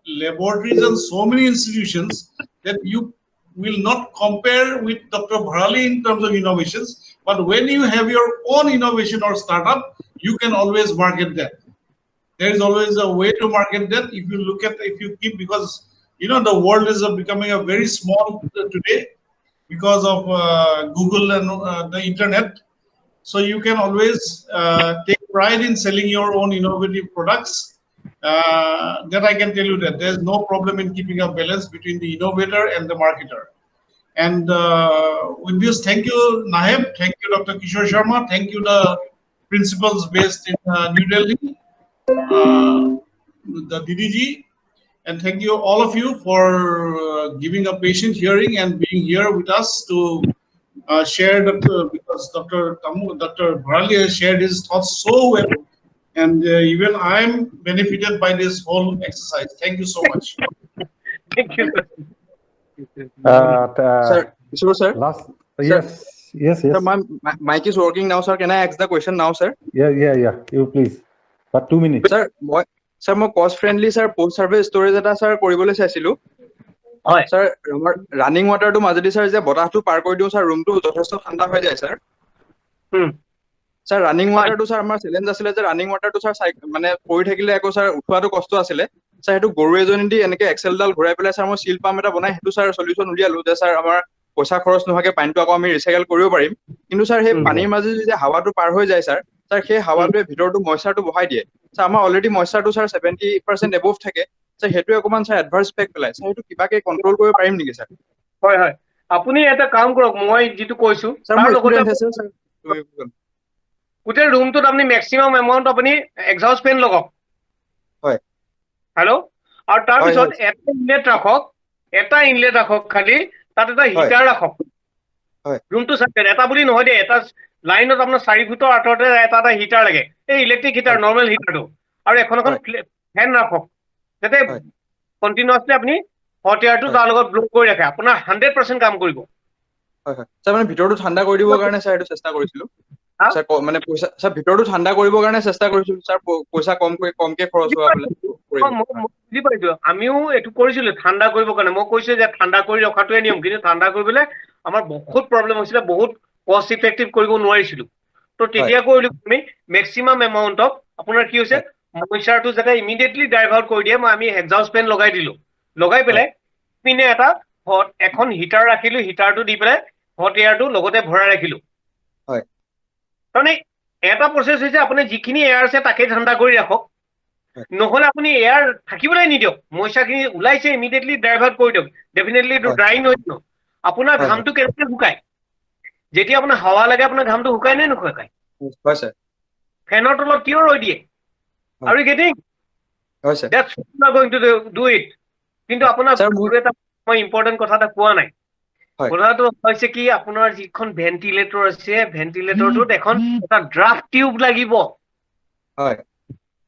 laboratories and so many institutions that you will not compare with Dr. Bharali in terms of innovations. But when you have your own innovation or startup, you can always market that. There is always a way to market that. If you look at, if you keep, because you know the world is becoming a very small today because of Google and the internet. So you can always take pride in selling your own innovative products. That I can tell you that there's no problem in keeping a balance between the innovator and the marketer. And with this, thank you, Naheb. Thank you, Dr. Kishore Sharma. Thank you, the principals based in New Delhi, the DDG. And thank you, all of you, for giving a patient hearing and being here with us to share that, because Dr. Bharali has shared his thoughts so well. And even I'm benefited by this whole exercise. Thank you so much. Thank you. Sir, sure, sir. Last, Sir. yes. Sir, my mic is working now, sir. Can I ask the question now, sir? Yeah. You please. But 2 minutes. Sir, sir, মই cost friendly sir post survey storage এটা sir কৰিবলৈ চাইছিলো। হয়। Sir, আমাৰ running water টো Maijdi sir যে বতাহটো পাৰ কৰি দিও sir room টো যথেষ্ট ঠাণ্ডা হৈ যায় sir। Sir, running water টো sir আমাৰ challenge আছিলে যে running water টো sir মানে পৰি থাকিলে আকৌ sir উঠোৱাটো কষ্ট আছিলে। Sir হেতু গৰু এজনী দি এনেকে এক্সেল ডাল ঘূৰাই পেলাই sir মই সিল পাম্প এটা বনাই হেতু sir সলিউশন উলিয়ালো যে sir আমাৰ পইচা খৰচ নোহাকে পানীটো আকৌ আমি ৰিসাইকেল কৰিব পাৰিম। কিন্তু sir সেই পানীৰ মাজে যে হাৱাটো পাৰ হৈ যায় sir, সেই হাৱাটোৱে ভিতৰটো ময়শ্চাৰটো বহাই দিয়ে। Sir আমাৰ অলৰেডি ময়শ্চাৰটো sir 70% above থাকে। Sir হেতু অকমান sir এডভান্স ইফেক্ট পেলাই। Sir হেতু কিবাকে কন্ট্ৰোল কৰিব পাৰিম নেকি sir? হয়। আপুনি এটা কাম কৰক, মই যেটো কৈছো sir তাৰ মই লগতে স্টুডেন্ট আছে sir। গোটেই ৰুমটোত আপুনি মেক্সিমাম এমাউন্ট আপুনি এক্সহষ্ট ফেন লগাওক। হয়। হেল্ল', আৰু তাৰ পিছত এটা ইনলেট ৰাখক খালি, তাত এটা হিটাৰ ৰাখক। হয়। ৰুমটো চাই এটা বুলি নহয় দে, এটা লাইনত আপোনাৰ 4 ফুটৰ আঁতৰতে এটা হিটাৰ লাগে। এই ইলেক্ট্ৰিক হিটাৰ নৰ্মেল হিটাৰটো, আৰু এখন ফেন ৰাখক যাতে কন্টিনিউয়াসলি আপুনি হট এয়াৰটো তাৰ লগত ব্লো কৰি ৰাখে। আপোনাৰ 100% কাম কৰিব। হয়। স্যাৰ মানে ভিতৰটো ঠাণ্ডা কৰি দিবৰ কাৰণে স্যাৰ এটো চেষ্টা কৰিছিলো। স্যাৰ মানে পইচা স্যাৰ ভিতৰটো ঠাণ্ডা কৰিবৰ কাৰণে চেষ্টা কৰিছিলো স্যাৰ, পইচা কমকে খৰচ হোৱা বলে বুজি পাইছো। আমিও এটো কৰিছিলো ঠাণ্ডা কৰিবৰ কাৰণে। মই কৈছো যে ঠাণ্ডা কৰি ৰখাটোৱে নিয়ম, কিন্তু ঠাণ্ডা কৰিবলৈ আমাৰ বহুত প্ৰবলেম হৈছিল, বহুত কষ্ট ইফেক্টিভ কৰিব নোৱাৰিছিলো। তো তেতিয়া কৰিলো আমি মেক্সিমাম এমাউন্ট অফ আপোনাৰ কি হৈছে ময়শ্চাৰটো যাতে ইমিডিয়েটলি ড্ৰাইভ আউট কৰি দিয়ে, আমি এক্সহষ্ট ফেন লগাই দিলো। লগাই পেলাই পিনে এখন হিটাৰ ৰাখিলো, হিটাৰটো দি পেলাই হট এয়াৰটো লগতে ভৰাই ৰাখিলো। হয়। মানে এটা প্ৰসেস হৈছে আপুনি যিখিনি এয়াৰ আছে তাকে ঠাণ্ডা কৰি ৰাখক, নহলে আপুনি এয়াৰ থাকিবলৈ নিদিয়ক। ময়শ্চাৰখিনি ওলাইছে ইমিডিয়েটলি ড্ৰাইভ আউট কৰি দিয়ক। ডেফিনেটলি এইটো ড্ৰাইং হৈ যাব। আপোনাৰ ঘামটো কেনেকৈ শুকায়? যেতিয়া আপোনাৰ হাৱা লাগে আপোনাৰ ঘামটো শুকায় নে নুশুকায়? হয় স্যাৰ। ফেনৰ তলত কিয় ৰৈ দিয়ে? Are you getting? হয় sir. That's not going to do it. কিন্তু আপোনাৰ এটা মই ইম্পৰ্টেন্ট কথা এটা কোৱা নাই। কথাটো হৈছে কি, আপোনাৰ যিখন ভেন্টিলেটৰ আছে, ভেন্টিলেটৰটোত এখন এটা ড্ৰাফ্ট টিউব লাগিব। হয়।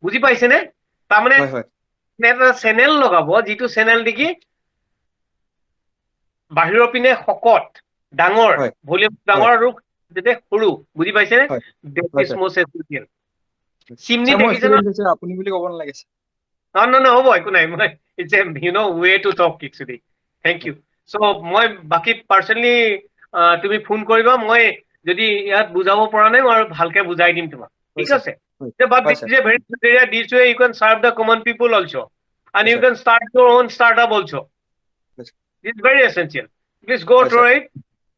বুজি পাইছে নে? তাৰমানে এটা চেনেল লগাব, যিটো চেনেল দেখি বাহিৰৰ পিনে শকত, ডাঙৰ, ভলিউম ডাঙৰ আৰু যেতে সৰু। বুজি পাইছে নে? That is most essential. Chimney দেখিছে না? আপুনি বুলি ক'ব নালাগে। No, হ'ব একো নাই। মই it's a way to talk actually. Thank you. So মই বাকি পাৰ্সনলি তুমি ফোন কৰিবা, মই যদি ইয়াত বুজাব পৰা নাই মই ভালকে বুজাই দিম তোমাক। ঠিক আছে? But this is a very good area. This way you can serve the common people also, and you can start your own startup also. It's very essential. Please go through it.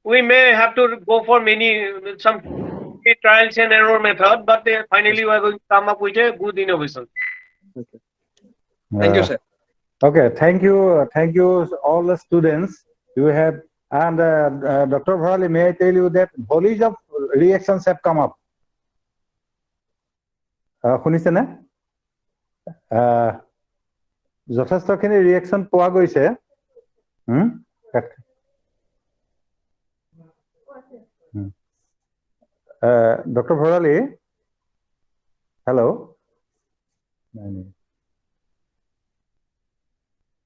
We may have to go for some trials and error method, but finally we are going to come up with a good innovation. Thank you, sir. Okay, thank you all the students. You have, and Dr. Bharali, may I tell you that volleys of reactions have come up. শুনিছেনে? যথেষ্টখিনি reaction পোৱা গৈছে। Doctor Bharali, hello',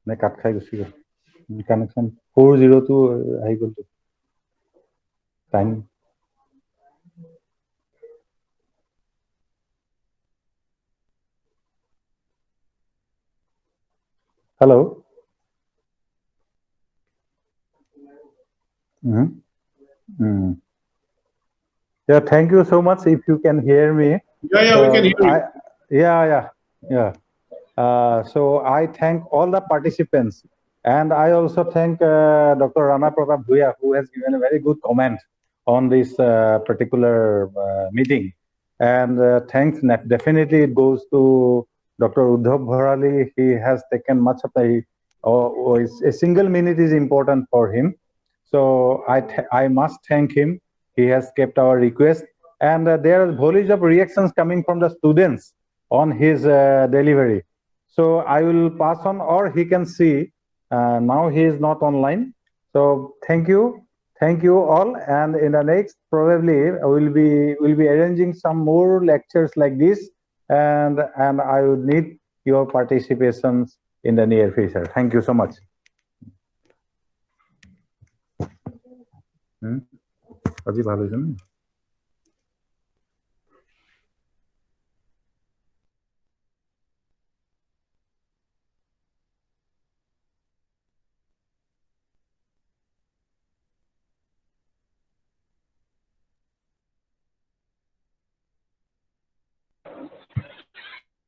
নে কাট খাই Gucci গ'ল connection 402 আহি গ'ল time. Hello. Yeah, thank you so much. If you can hear me. Yeah, we can hear you. Yeah. So I thank all the participants, and I also thank Dr. Rana Pratap Bhuya, who has given a very good comment on this particular meeting. And thanks definitely it goes to Dr. Udhav Bharali. He has taken much of a single minute is important for him. So I must thank him. He has kept our request, and there are volleys of reactions coming from the students on his delivery. So I will pass on, or he can see. Now he is not online. So thank you all. And in the next, probably we'll be arranging some more lectures like this, and I would need your participations in the near future. Thank you so much. আজি ভালো